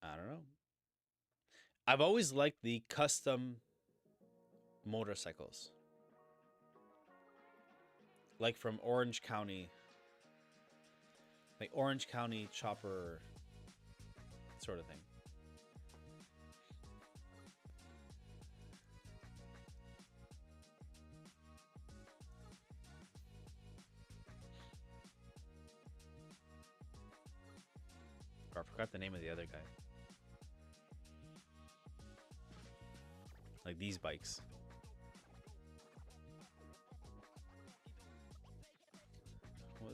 I don't know. I've always liked the custom motorcycles. Like from Orange County. Like Orange County chopper sort of thing. Oh, I forgot the name of the other guy. Like these bikes. What?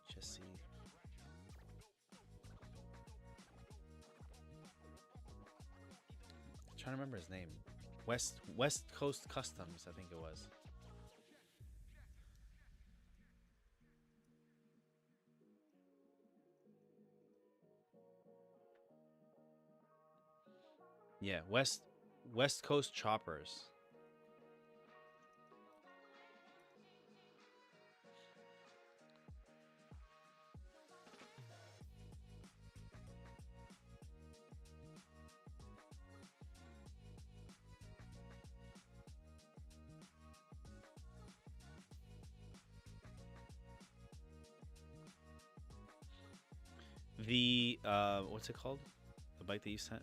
Jesse. I'm trying to remember his name. West Coast Customs, I think it was. Yeah, West Coast Choppers. The what's it called? The bike that you sent?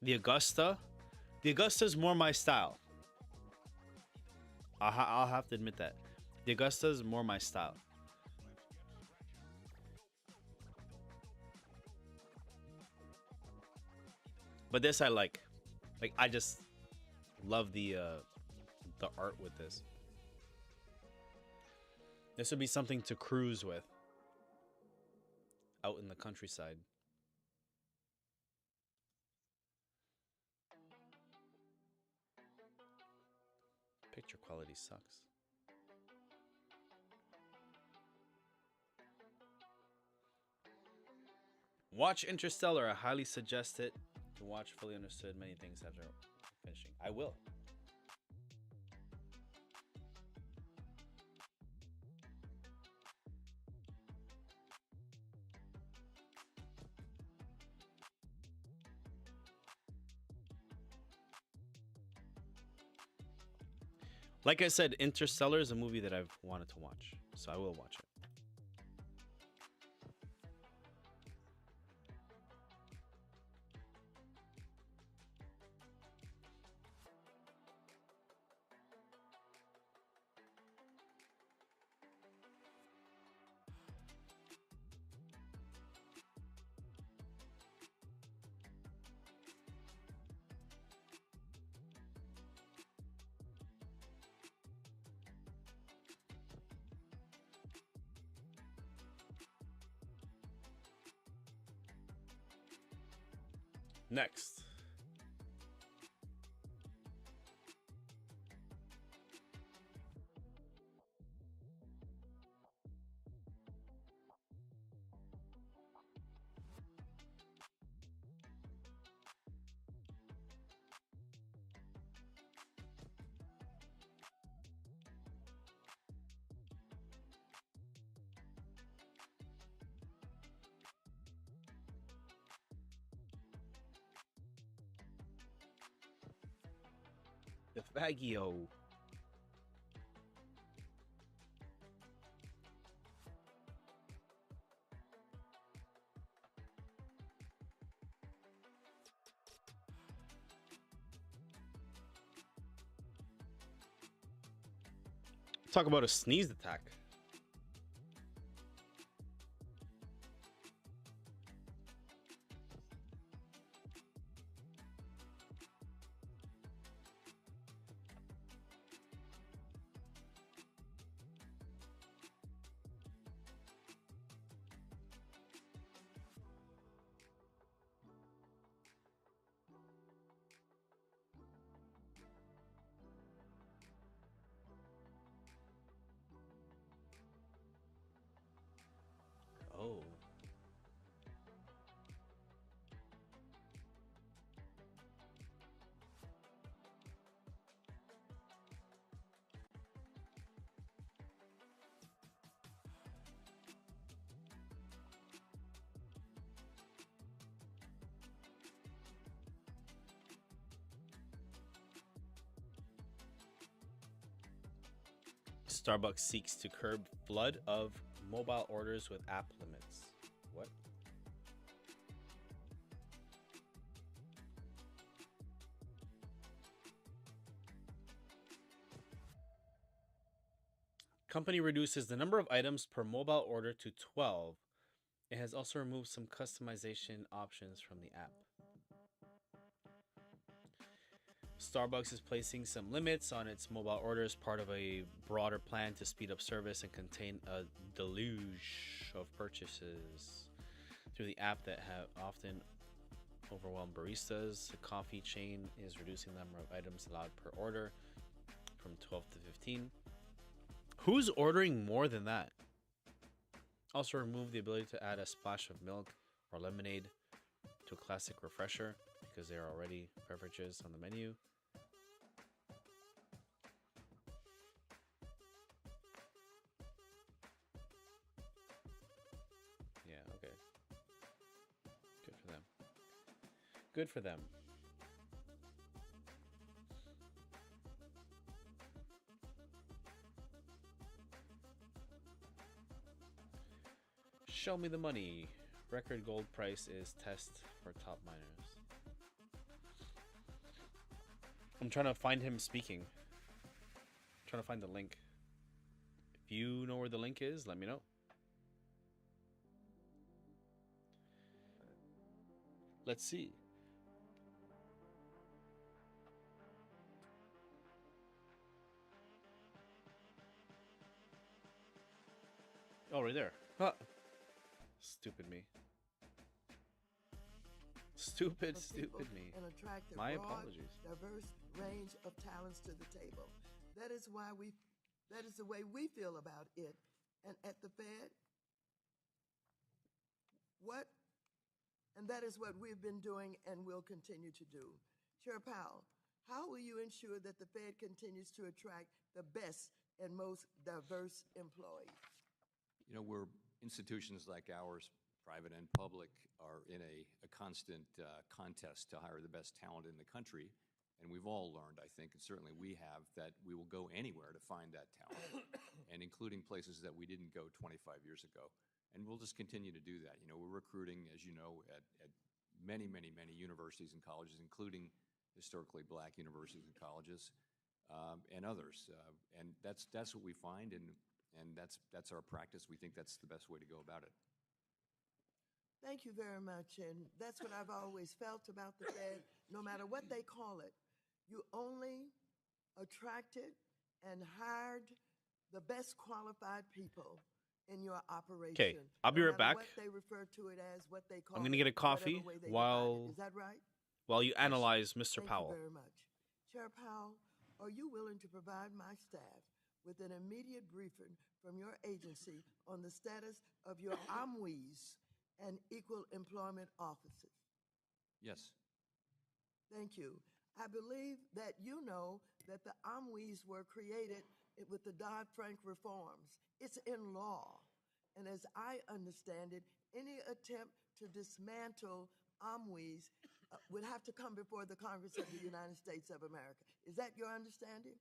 The Augusta. The Augusta's more my style. I'll have to admit that. The Augusta's more my style. But this I like. Like I just love the art with this. This would be something to cruise with out in the countryside. Picture quality sucks. Watch Interstellar. I highly suggest it. To watch fully understood many things after finishing. I will. Like I said, Interstellar is a movie that I've wanted to watch, so I will watch it. Next. The Faggio. Talk about a sneeze attack. Starbucks seeks to curb flood of mobile orders with app limits. What? Company reduces the number of items per mobile order to 12. It has also removed some customization options from the app. Starbucks is placing some limits on its mobile orders, part of a broader plan to speed up service and contain a deluge of purchases through the app that have often overwhelmed baristas. The coffee chain is reducing the number of items allowed per order from 12 to 15. Who's ordering more than that? Also remove the ability to add a splash of milk or lemonade to a classic refresher because there are already beverages on the menu. Yeah, okay. Good for them. Good for them. Show me the money. Record gold price is test for top miners. I'm trying to find him speaking. I'm trying to find the link. If you know where the link is, let me know. Let's see. Oh, right there. Huh. Stupid me. Stupid me. And attract a My broad, apologies. diverse range of talents to the table. That is the way we feel about it. And at the Fed, that is what we've been doing and will continue to do. Chair Powell, how will you ensure that the Fed continues to attract the best and most diverse employees? You know, we're institutions like ours, private and public, are in a constant contest to hire the best talent in the country. And we've all learned, I think, and certainly we have, that we will go anywhere to find that talent, and including places that we didn't go 25 years ago. And we'll just continue to do that. You know, we're recruiting, as you know, at many, many, many universities and colleges, including historically black universities and colleges, and others. And that's what we find, and that's our practice. We think that's the best way to go about it. Thank you very much. And that's what I've always felt about the Fed. No matter what they call it, you only attracted and hired the best qualified people in your operation. Okay, I'll be right back. What they refer to it as, what they call I'm going to get a coffee while is that right? while you analyze Mr. Thank Powell. you very much. Chair Powell, are you willing to provide my staff with an immediate briefing from your agency on the status of your OMWEs and equal employment offices? Yes. Thank you. I believe that you know that the OMWEs were created with the Dodd-Frank reforms. It's in law. And as I understand it, any attempt to dismantle OMWEs would have to come before the Congress of the United States of America. Is that your understanding?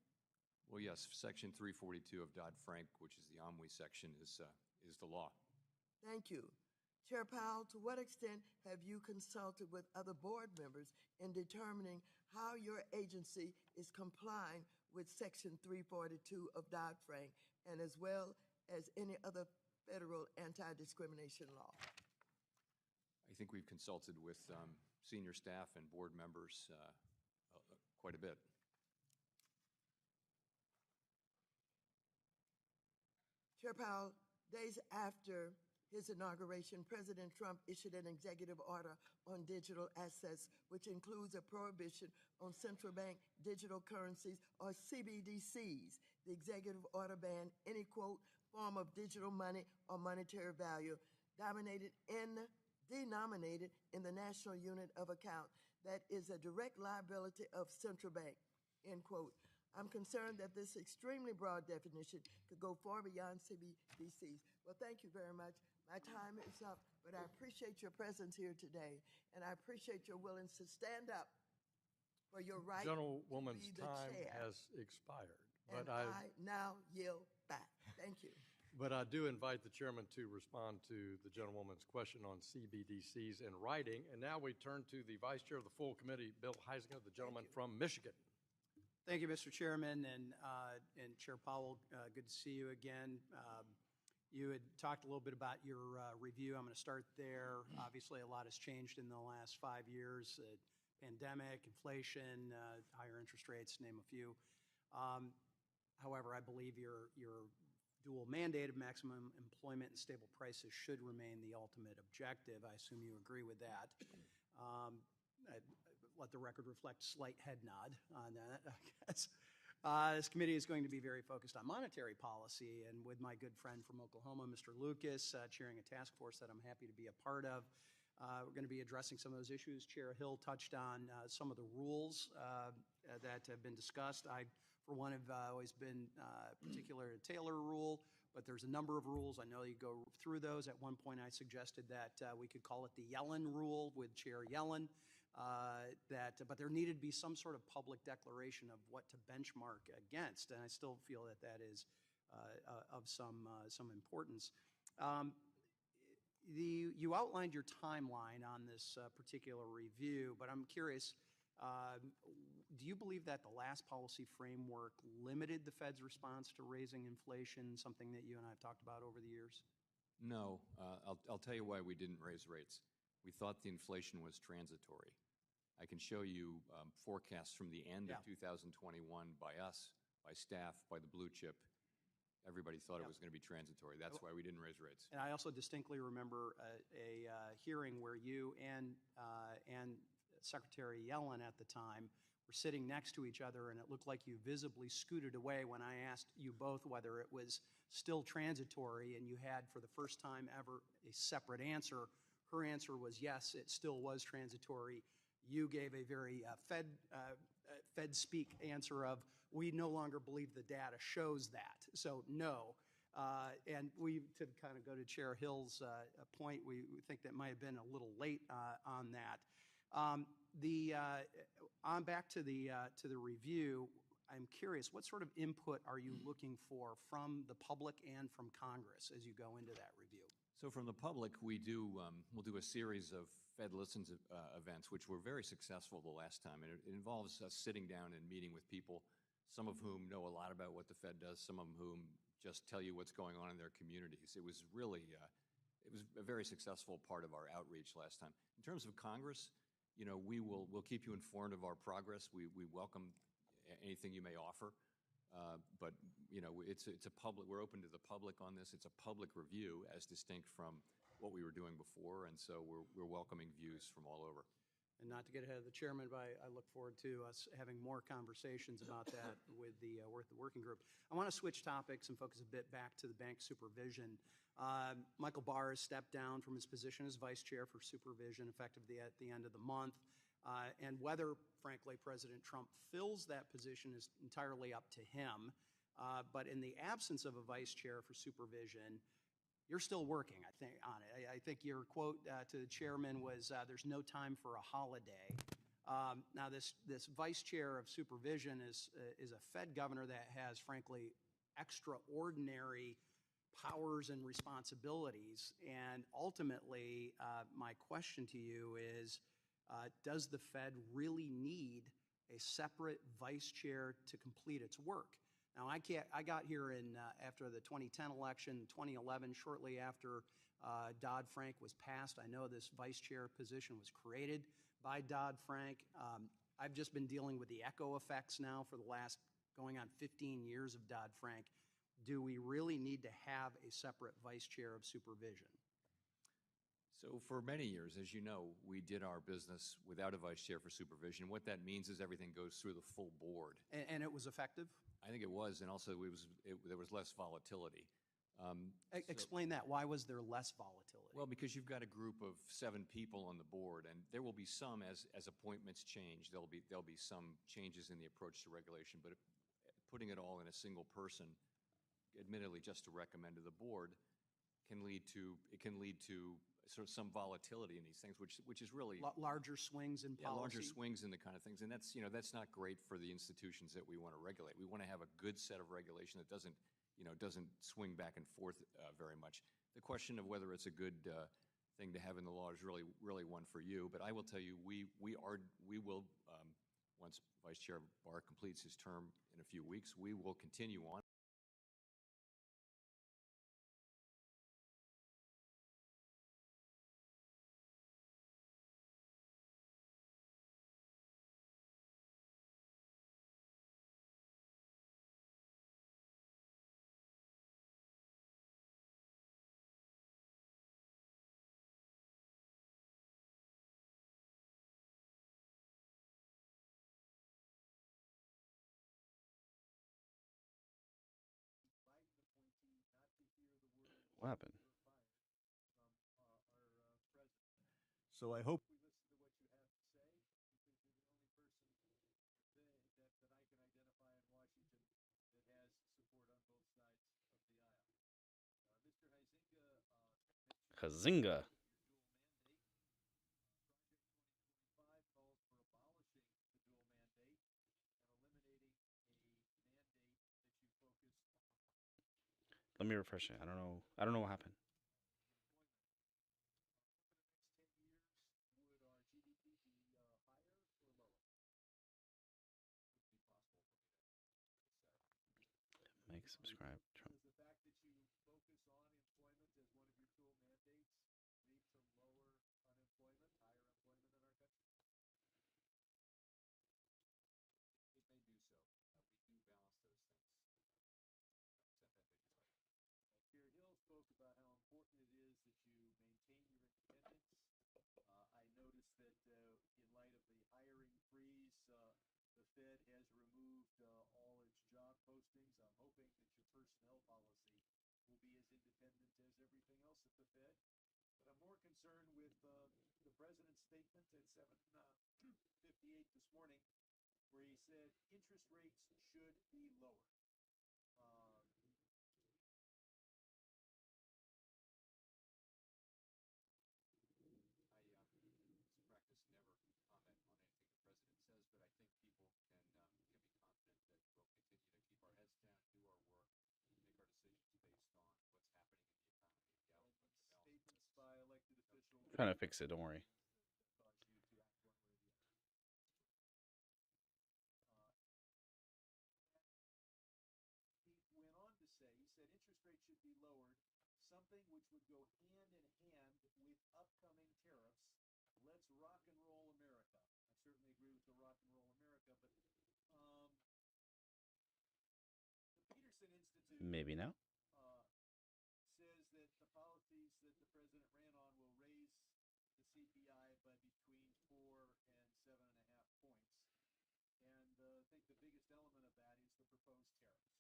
Well, yes. Section 342 of Dodd-Frank, which is the OMWE section, is the law. Thank you. Chair Powell, to what extent have you consulted with other board members in determining how your agency is complying with Section 342 of Dodd-Frank, and as well as any other federal anti-discrimination law? I think we've consulted with senior staff and board members quite a bit. Chair Powell, days after his inauguration, President Trump issued an executive order on digital assets, which includes a prohibition on central bank digital currencies, or CBDCs. The executive order banned any, quote, form of digital money or monetary value denominated in the national unit of account that is a direct liability of central bank, end quote. I'm concerned that this extremely broad definition could go far beyond CBDCs. Well, thank you very much. My time is up, but I appreciate your presence here today, and I appreciate your willingness to stand up for your right to Gentlewoman's be the time chair. has expired. And But I now yield back. Thank you. But I do invite the chairman to respond to the gentlewoman's question on CBDCs in writing. And now we turn to the vice chair of the full committee, Bill Heisinger, the gentleman from Michigan. Thank you, Mr. Chairman, and Chair Powell, good to see you again. You had talked a little bit about your review. I'm going to start there. Obviously, a lot has changed in the last 5 years. Pandemic, inflation, higher interest rates, name a few. However, I believe your dual mandate of maximum employment and stable prices should remain the ultimate objective. I assume you agree with that. Let the record reflect slight head nod on that, I guess. This committee is going to be very focused on monetary policy, and with my good friend from Oklahoma, Mr. Lucas, chairing a task force that I'm happy to be a part of, we're going to be addressing some of those issues. Chair Hill touched on some of the rules that have been discussed. I, for one, have always been particular to Taylor rule, but there's a number of rules. I know you go through those. At one point, I suggested that we could call it the Yellen rule with Chair Yellen. But there needed to be some sort of public declaration of what to benchmark against, and I still feel that that is of some importance. You outlined your timeline on this particular review, but I'm curious, do you believe that the last policy framework limited the Fed's response to raising inflation, something that you and I have talked about over the years? No, I'll tell you why we didn't raise rates. We thought the inflation was transitory. I can show you forecasts from the end of 2021 by us, by staff, by the blue chip. Everybody thought it was going to be transitory. That's why we didn't raise rates. And I also distinctly remember a hearing where you and Secretary Yellen at the time were sitting next to each other, and it looked like you visibly scooted away when I asked you both whether it was still transitory, and you had, for the first time ever, a separate answer. Her answer was yes, it still was transitory. You gave a very Fed speak answer of, we no longer believe the data shows that, so no. And to kind of go to Chair Hill's point, we think that might have been a little late on that. On back to the review, I'm curious, what sort of input are you looking for from the public and from Congress as you go into that review? So from the public, we'll do a series of Fed Listens events, which were very successful the last time. And it involves us sitting down and meeting with people, some of whom know a lot about what the Fed does, some of whom just tell you what's going on in their communities. It was really, it was a very successful part of our outreach last time. In terms of Congress, we'll keep you informed of our progress. We welcome anything you may offer. But it's a public. We're open to the public on this. It's a public review, as distinct from what we were doing before, and so we're welcoming views from all over. And not to get ahead of the chairman, but I look forward to us having more conversations about that with the working group. I want to switch topics and focus a bit back to the bank supervision. Michael Barr has stepped down from his position as vice chair for supervision effective at the end of the month. And whether, frankly, President Trump fills that position is entirely up to him. But in the absence of a vice chair for supervision, you're still working, I think, on it. I think your quote to the chairman was, "There's no time for a holiday." Now, this vice chair of supervision is a Fed governor that has, frankly, extraordinary powers and responsibilities. And ultimately, my question to you is, does the Fed really need a separate vice chair to complete its work? Now, I got here after the 2010 election, 2011, shortly after Dodd-Frank was passed. I know this vice chair position was created by Dodd-Frank. I've just been dealing with the echo effects now for the last going on 15 years of Dodd-Frank. Do we really need to have a separate vice chair of supervision? So for many years, as you know, we did our business without a vice chair for supervision. What that means is everything goes through the full board. And it was effective? I think it was, and also there was less volatility. Explain that. Why was there less volatility? Well, because you've got a group of 7 people on the board, and there will be some as appointments change. There'll be some changes in the approach to regulation, but putting it all in a single person, admittedly just to recommend to the board, can lead to sort of some volatility in these things, which is really larger swings in policy. Larger swings in the kind of things, and that's not great for the institutions that we want to regulate. We want to have a good set of regulation that doesn't doesn't swing back and forth very much. The question of whether it's a good thing to have in the law is really one for you. But I will tell you, we will, once Vice Chair Barr completes his term in a few weeks, we will continue on. What happened? So I hope we listen to what you have to say, because you're the only person that I can identify in Washington that has support on both sides of the aisle. Mr. Huizenga Kazinga. Project 2025 calls for abolishing the dual mandate and eliminating a mandate that you focus Let me refresh it. I don't know. I don't know what happened. over the next 10 years. Would our GDP be higher or lower? Make, subscribe. Trump. Does the fact that you focus on employment as one of your dual mandates lead to lower unemployment, higher employment in our country? It may do so. We do balance those things. Chair Hill spoke about how important it is that you maintain your independence. I noticed that in light of the hiring freeze, the Fed has removed all its job postings. I'm hoping that your personnel policy will be as independent as everything else at the Fed. But I'm more concerned with the president's statement at 7:58 this morning, where he said interest rates should be lower. By elected officials. I'm trying to fix it. Don't worry. He went on to say, he said interest rates should be lowered, something which would go hand in hand with upcoming tariffs. Let's rock and roll America. I certainly agree with the rock and roll America, but the Peterson Institute Maybe now. says that the policies that the president ran on will raise the CPI by between 4 and 7.5 points. And I think the biggest element of that is the proposed tariffs.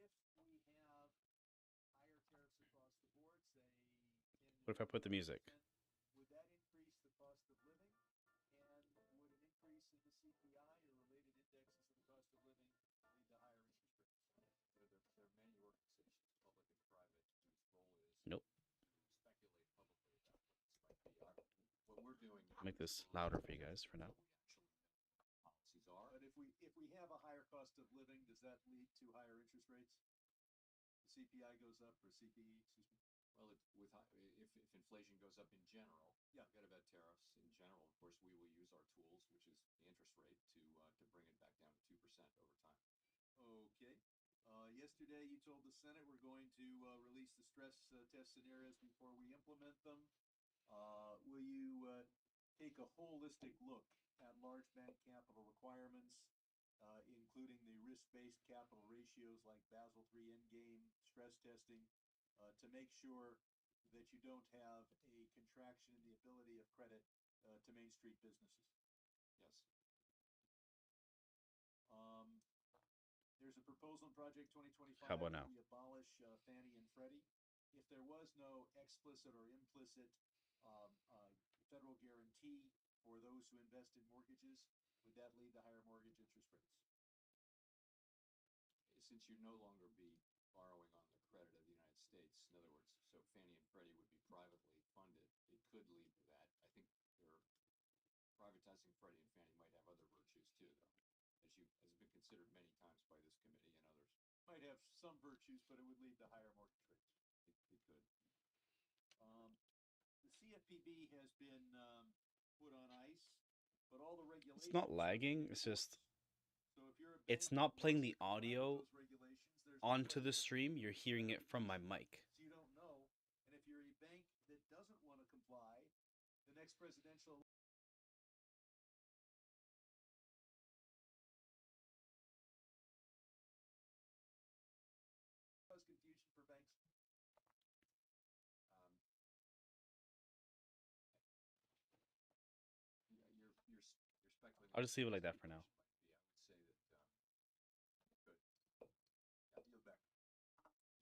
If we have higher tariffs across the board, say 10 What if I put the music? would that increase the cost of living? And would an increase in the CPI or related indexes of the cost of living lead to higher interest rates? There are many organizations, public and private, whose role is Nope. to speculate publicly about what this might be. What we're doing is Make this louder for you guys for now. Policies are. But if we have a higher cost of living, does that lead to higher interest rates? The CPI goes up, or CPE, excuse me. Well, if inflation goes up in general, Yeah. forget about tariffs. In general, of course, we will use our tools, which is the interest rate, to bring it back down to 2% over time. Okay. Yesterday, you told the Senate we're going to release the stress test scenarios before we implement them. Will you take a holistic look at large bank capital requirements, including the risk-based capital ratios like Basel III endgame, stress testing, to make sure that you don't have a contraction in the ability of credit to Main Street businesses? Yes. There's a proposal in Project 2025 How about now? that we abolish Fannie and Freddie. If there was no explicit or implicit federal guarantee for those who invest in mortgages, would that lead to higher mortgage interest rates? Since you'd no longer be borrowing on the credit of the United States, in other words, so Fannie and Freddie would be privately funded, it could lead to that. I think privatizing Freddie and Fannie might have other virtues too, though, as has been considered many times by this committee and others. might have some virtues, but it would lead to higher mortgage rates. It could. The CFPB has been put on ice, but all the regulations. It's not lagging. It's just So if you're a it's bank not that playing wants the to comply with audio those regulations, there's no onto the precedent. stream. You're hearing it from my mic. So you don't know. And if you're a bank that doesn't want to comply, the next presidential cause confusion for banks. Um, yeah, you're speculating. I'll just leave it like that for now. Yeah, I would say that good. Yeah, yield back.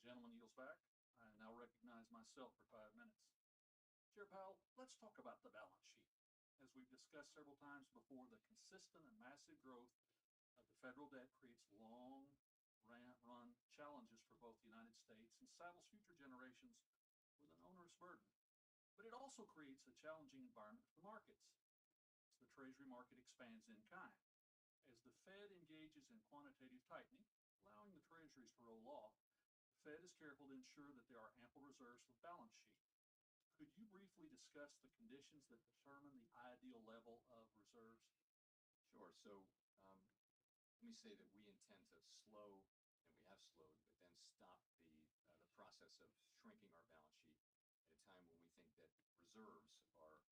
Gentleman yields back. I now recognize myself for 5 minutes. Chair Powell, let's talk about the balance sheet. As we've discussed several times before, the consistent and massive growth of the federal debt creates long-run challenges for both the United States and saddles future generations with an onerous burden. But it also creates a challenging environment for the markets as the Treasury market expands in kind. As the Fed engages in quantitative tightening, allowing the Treasuries to roll off, the Fed is careful to ensure that there are ample reserves for the balance sheet. Could you briefly discuss the conditions that determine the ideal level of reserves? Sure. So let me say that we intend to slow, and we have slowed, but then stop the process of shrinking our balance sheet at a time when we think that reserves are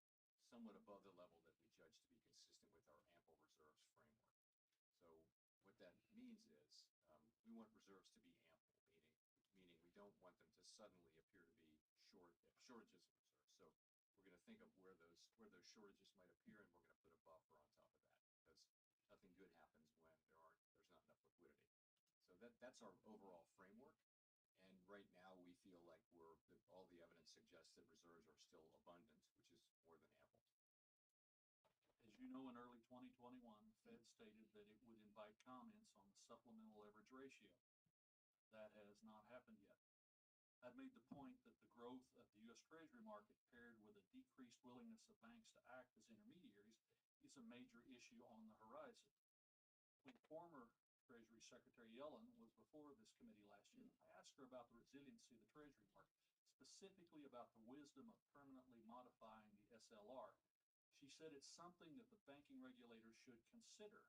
somewhat above the level that we judge to be consistent with our ample reserves framework. So what that means is we want reserves to be ample, meaning we don't want them to suddenly appear to be shortages of reserves. So we're going to think of where those shortages might appear, and we're going to put a buffer on top of that, because nothing good happens when there's not enough liquidity. So that's our overall framework. And right now we feel like all the evidence suggests that reserves are still abundant, which is more than ample. As you know, in early 2021, the Fed stated that it would invite comments on the supplemental leverage ratio. That has not happened yet. I've made the point that the growth of the U.S. Treasury market paired with a decreased willingness of banks to act as intermediaries is a major issue on the horizon. When former Treasury Secretary Yellen was before this committee last year, I asked her about the resiliency of the Treasury market, specifically about the wisdom of permanently modifying the SLR. She said it's something that the banking regulator should consider.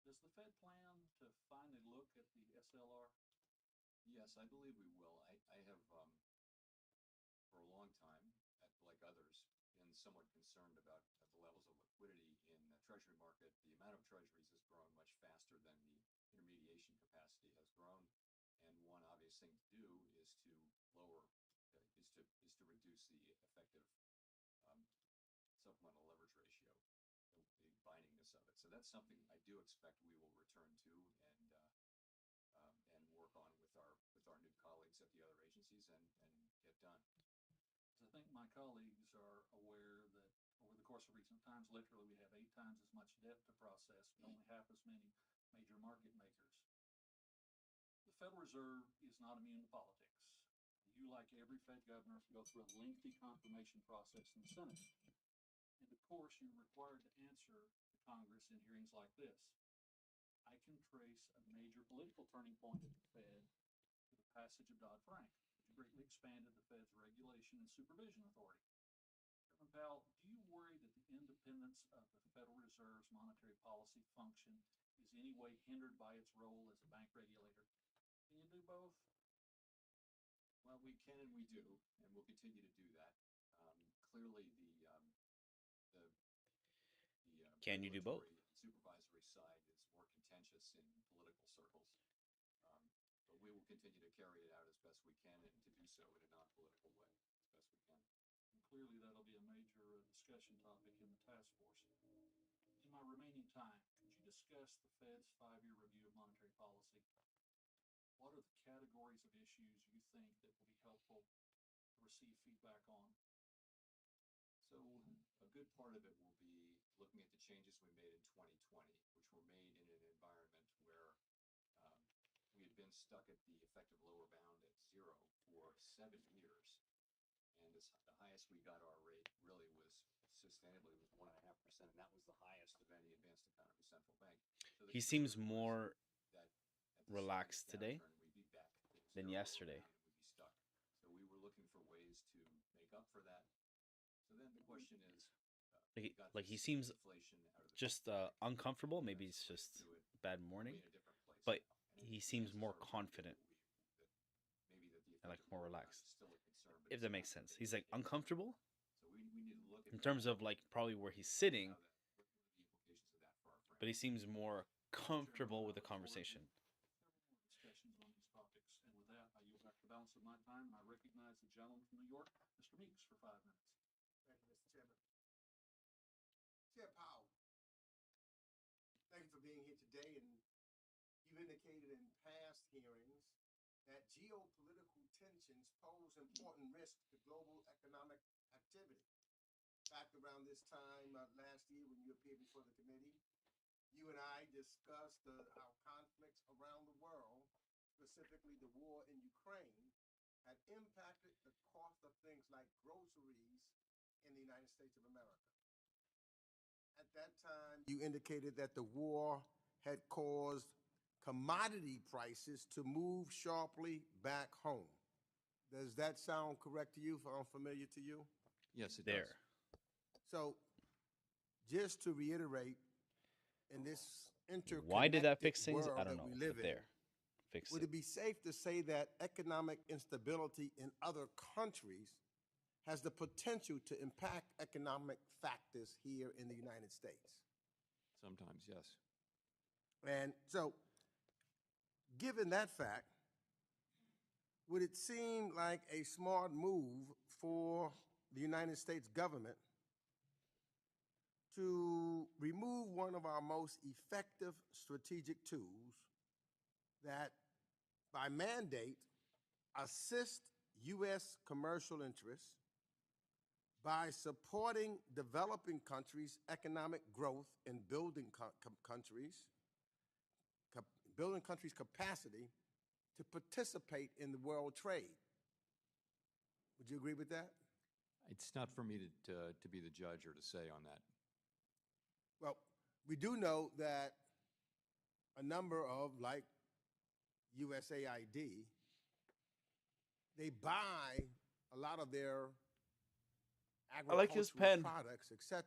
Does the Fed plan to finally look at the SLR? Yes, I believe we will. I have, for a long time, like others, been somewhat concerned about the levels of liquidity in the Treasury market. The amount of treasuries has grown much faster than the intermediation capacity has grown, and one obvious thing to do is to reduce the effective supplemental leverage ratio, the bindingness of it. So that's something I do expect we will return to and work on with our new colleagues at the other agencies and get done. I think my colleagues are aware that over the course of recent times, literally we have 8 times as much debt to process, but only half as many major market makers. The Federal Reserve is not immune to politics. You, like every Fed governor, go through a lengthy confirmation process in the Senate. And of course, you're required to answer to Congress in hearings like this. I can trace a major political turning point at the Fed to the passage of Dodd-Frank, which greatly expanded the Fed's regulation and supervision authority. Chairman Powell, do you worry that the independence of the Federal Reserve's monetary policy function is in any way hindered by its role as a bank regulator? Can you do both? Well, we can and we do, and we'll continue to do that. Clearly, Can you do both? regulatory and supervisory side is more contentious in political circles, but we will continue to carry it out as best we can, and to do so in a non-political way as best we can. And clearly, that'll be a major discussion topic in the task force. In my remaining time, could you discuss the Fed's 5-year review of monetary policy? What are the categories of issues you think that will be helpful to receive feedback on? So a good part of it will be looking at the changes we made in 2020, which were made in an environment where we had been stuck at the effective lower bound at 0 for 7 years. And the highest we got our rate really was sustainably was 1.5%, and that was the highest of any advanced economy central bank. So He seems more relaxed today. We than yesterday. Would be stuck. So we were looking for ways to make up for that. So then the question is, Like he seems just uncomfortable. Maybe it's just bad morning, but he seems more confident and like more relaxed. If that makes sense, he's like uncomfortable in terms of like probably where he's sitting, but he seems more comfortable with the conversation. Discussions on these topics. And with that, I yield back the balance of my time, and I recognize the gentleman from New York, Mr. Meeks, for 5 minutes. Thank you, Mr. Chairman. Chair Powell, thank you for being here today, and you've indicated in past hearings that geopolitical tensions pose important risks to global economic activity. Back around this time last year when you appeared before the committee, you and I discussed how conflicts around the world, specifically the war in Ukraine, had impacted the cost of things like groceries in the United States of America. At that time, you indicated that the war had caused commodity prices to move sharply back home. Does that sound correct to you, unfamiliar to you? Yes, it There. does. So, just to reiterate, in this interconnected Why did that fix things? world I don't that know. we live But in, there, fix would it. it be safe to say that economic instability in other countries has the potential to impact economic factors here in the United States? Sometimes, yes. And so, given that fact, would it seem like a smart move for the United States government to remove one of our most effective strategic tools that, by mandate, assist U.S. commercial interests by supporting developing countries' economic growth and building countries' capacity to participate in the world trade? Would you agree with that? It's not for me to be the judge or to say on that. Well, we do know that a number of, like USAID, they buy a lot of their I like his agricultural pen. products, etc.,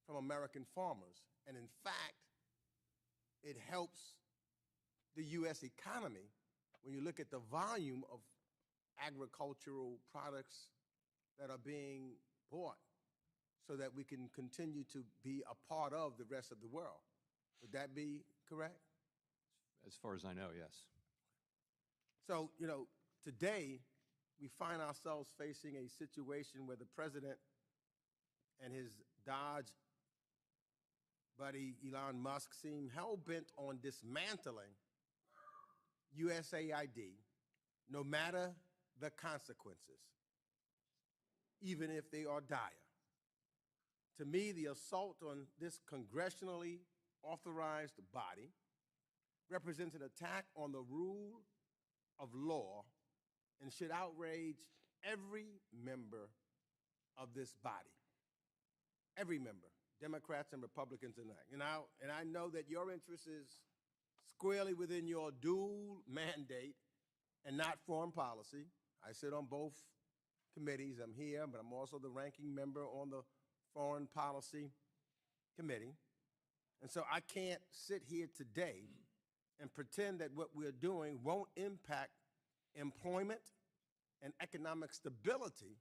from American farmers. And in fact, it helps the U.S. economy when you look at the volume of agricultural products that are being bought, so that we can continue to be a part of the rest of the world. Would that be correct? As far as I know, yes. So, today we find ourselves facing a situation where the president and his Dodge buddy Elon Musk seem hell-bent on dismantling USAID, no matter the consequences, even if they are dire. To me, the assault on this congressionally authorized body represents an attack on the rule of law and should outrage every member of this body. Every member, Democrats and Republicans alike. And I know that your interest is squarely within your dual mandate and not foreign policy. I sit on both committees. I'm here, but I'm also the ranking member on the Foreign Policy Committee. And so I can't sit here today and pretend that what we're doing won't impact employment and economic stability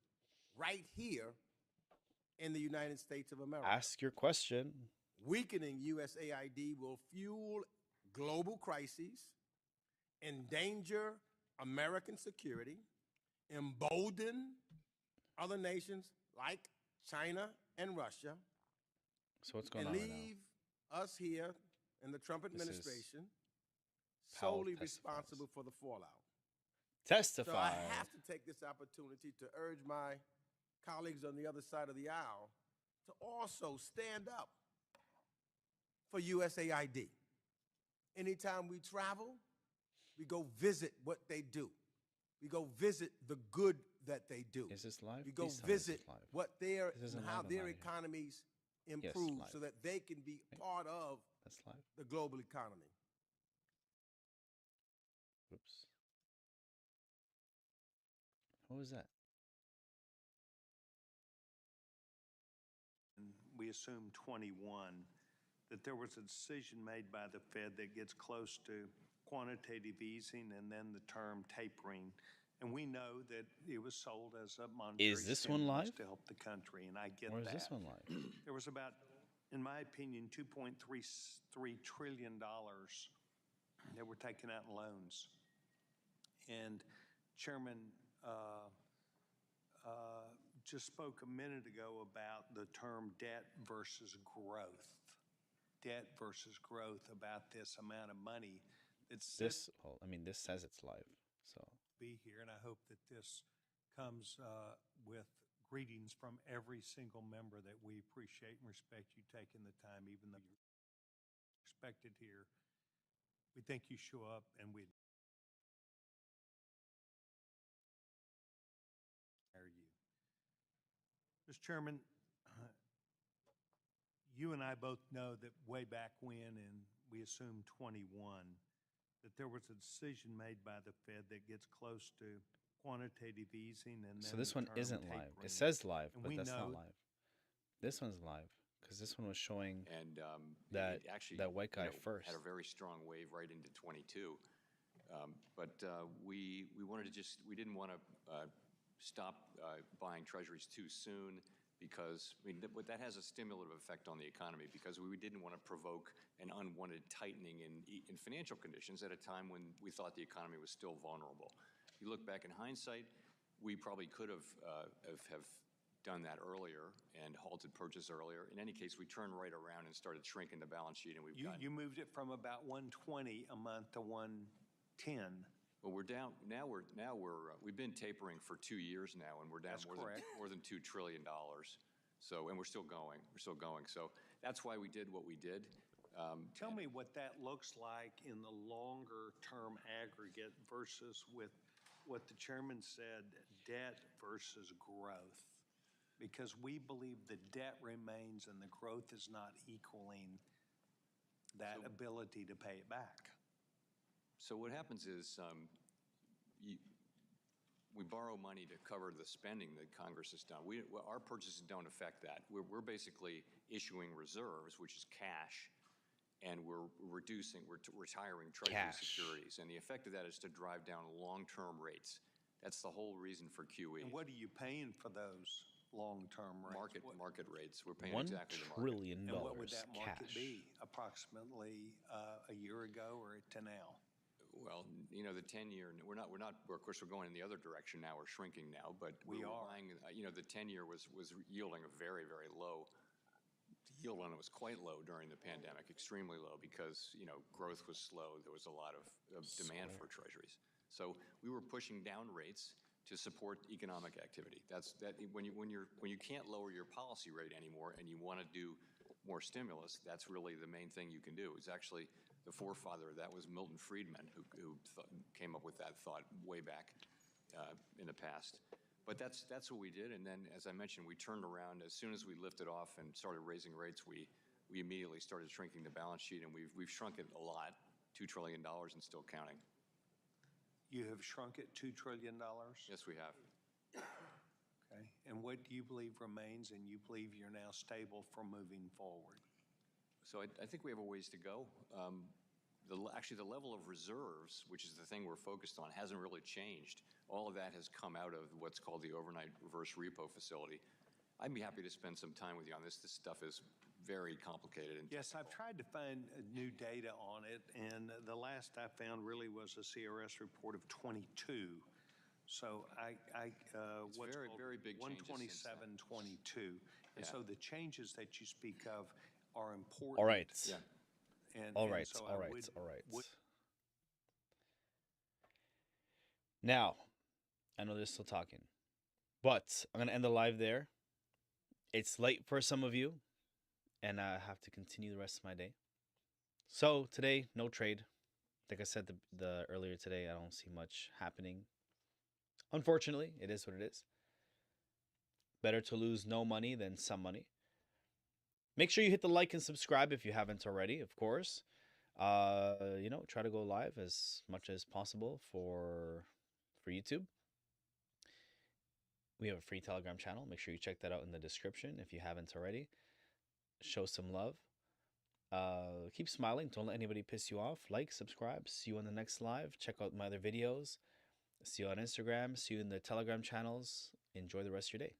right here in the United States of America. Ask your question. Weakening USAID will fuel global crises, endanger American security, embolden other nations like China and Russia, So what's going and on right now? leave us here in the Trump This is administration Powell solely testifies. responsible for the fallout. Testify. So I have to take this opportunity to urge my colleagues on the other side of the aisle to also stand up for USAID. Anytime we travel, we go visit what they do. We go visit the good that they do. Is this live? We go Please tell me this visit is live. what their This isn't and how live, I'm their outta here. economies improve live. so that they can be part of That's live. the global economy. Oops. What was that? We assume 21, that there was a decision made by the Fed that gets close to quantitative easing and then the term tapering. And we know that it was sold as a monetary Is this one stimulus live? to help the country, and I get Or is that. this one live? There was about, in my opinion, $2.33 trillion that were taken out in loans. And Chairman just spoke a minute ago about the term debt versus growth. Debt versus growth, about this amount of money that's This, well, I mean, this says it's live. So be here, and I hope that this comes with greetings from every single member, that we appreciate and respect you taking the time, even though you're expected here. We think you show up, and we admire you. Mr. Chairman, you and I both know that way back when, and we assume 21, that there was a decision made by the Fed that gets close to quantitative easing, and then so this the one term isn't live. tapering. It says live, And but we that's not know- live. This one's live because this one was showing And that it actually, that white guy first. had a very strong wave right into 22. But we wanted to just, we didn't want to stop buying treasuries too soon, because I mean, that has a stimulative effect on the economy, because we didn't want to provoke an unwanted tightening in financial conditions at a time when we thought the economy was still vulnerable. You look back in hindsight, we probably could have done that earlier and halted purchase earlier. In any case, we turned right around and started shrinking the balance sheet, and we've You moved it from about 120 a month to 110. Well, we're down now. We've been tapering for 2 years now, and we're down That's more correct. than $2 trillion. So, and we're still going. So that's why we did what we did. Tell me what that looks like in the longer term aggregate versus with what the chairman said, debt versus growth. Because we believe the debt remains and the growth is not equaling that ability to pay it back. So what happens is we borrow money to cover the spending that Congress has done. Our purchases don't affect that. We're basically issuing reserves, which is cash, and we're retiring Treasury Cash. securities. And the effect of that is to drive down long-term rates. That's the whole reason for QE. And what are you paying for those long-term rates? Market rates. We're paying $1 exactly the market. trillion And what would that market cash. be approximately a year ago or to now? Well, you know, the 10-year, we're not, of course, we're going in the other direction now. We're shrinking now, but We were are. buying, the 10-year was yielding a very, very low yield on it. Was quite low during the pandemic, extremely low, because, growth was slow. There was a lot of demand for treasuries. So we were pushing down rates to support economic activity. When you can't lower your policy rate anymore and you want to do more stimulus, that's really the main thing you can do. It's actually the forefather of that was Milton Friedman, who came up with that thought way back in the past. But that's what we did. And then, as I mentioned, we turned around as soon as we lifted off and started raising rates. We immediately started shrinking the balance sheet, and we've shrunk it a lot, $2 trillion and still counting. You have shrunk it $2 trillion? Yes, we have. Okay. And what do you believe remains, and you believe you're now stable for moving forward? So I think we have a ways to go. Actually, the level of reserves, which is the thing we're focused on, hasn't really changed. All of that has come out of what's called the overnight reverse repo facility. I'd be happy to spend some time with you on this. This stuff is very complicated. And Yes, I've tried to find new data on it, and the last I found really was a CRS report of 22. So It's what's very, called very big changes since then. 127.22. And Yeah. so the changes that you speak of are important. All right. Yeah. All And right. so All I right. would- All right. would- Now, I know they're still talking, but I'm going to end the live there. It's late for some of you, and I have to continue the rest of my day. So today, no trade. Like I said the earlier today, I don't see much happening. Unfortunately, it is what it is. Better to lose no money than some money. Make sure you hit the like and subscribe if you haven't already, of course. Try to go live as much as possible for YouTube. We have a free Telegram channel. Make sure you check that out in the description if you haven't already. Show some love. Keep smiling. Don't let anybody piss you off. Like, subscribe. See you on the next live. Check out my other videos. See you on Instagram. See you in the Telegram channels. Enjoy the rest of your day.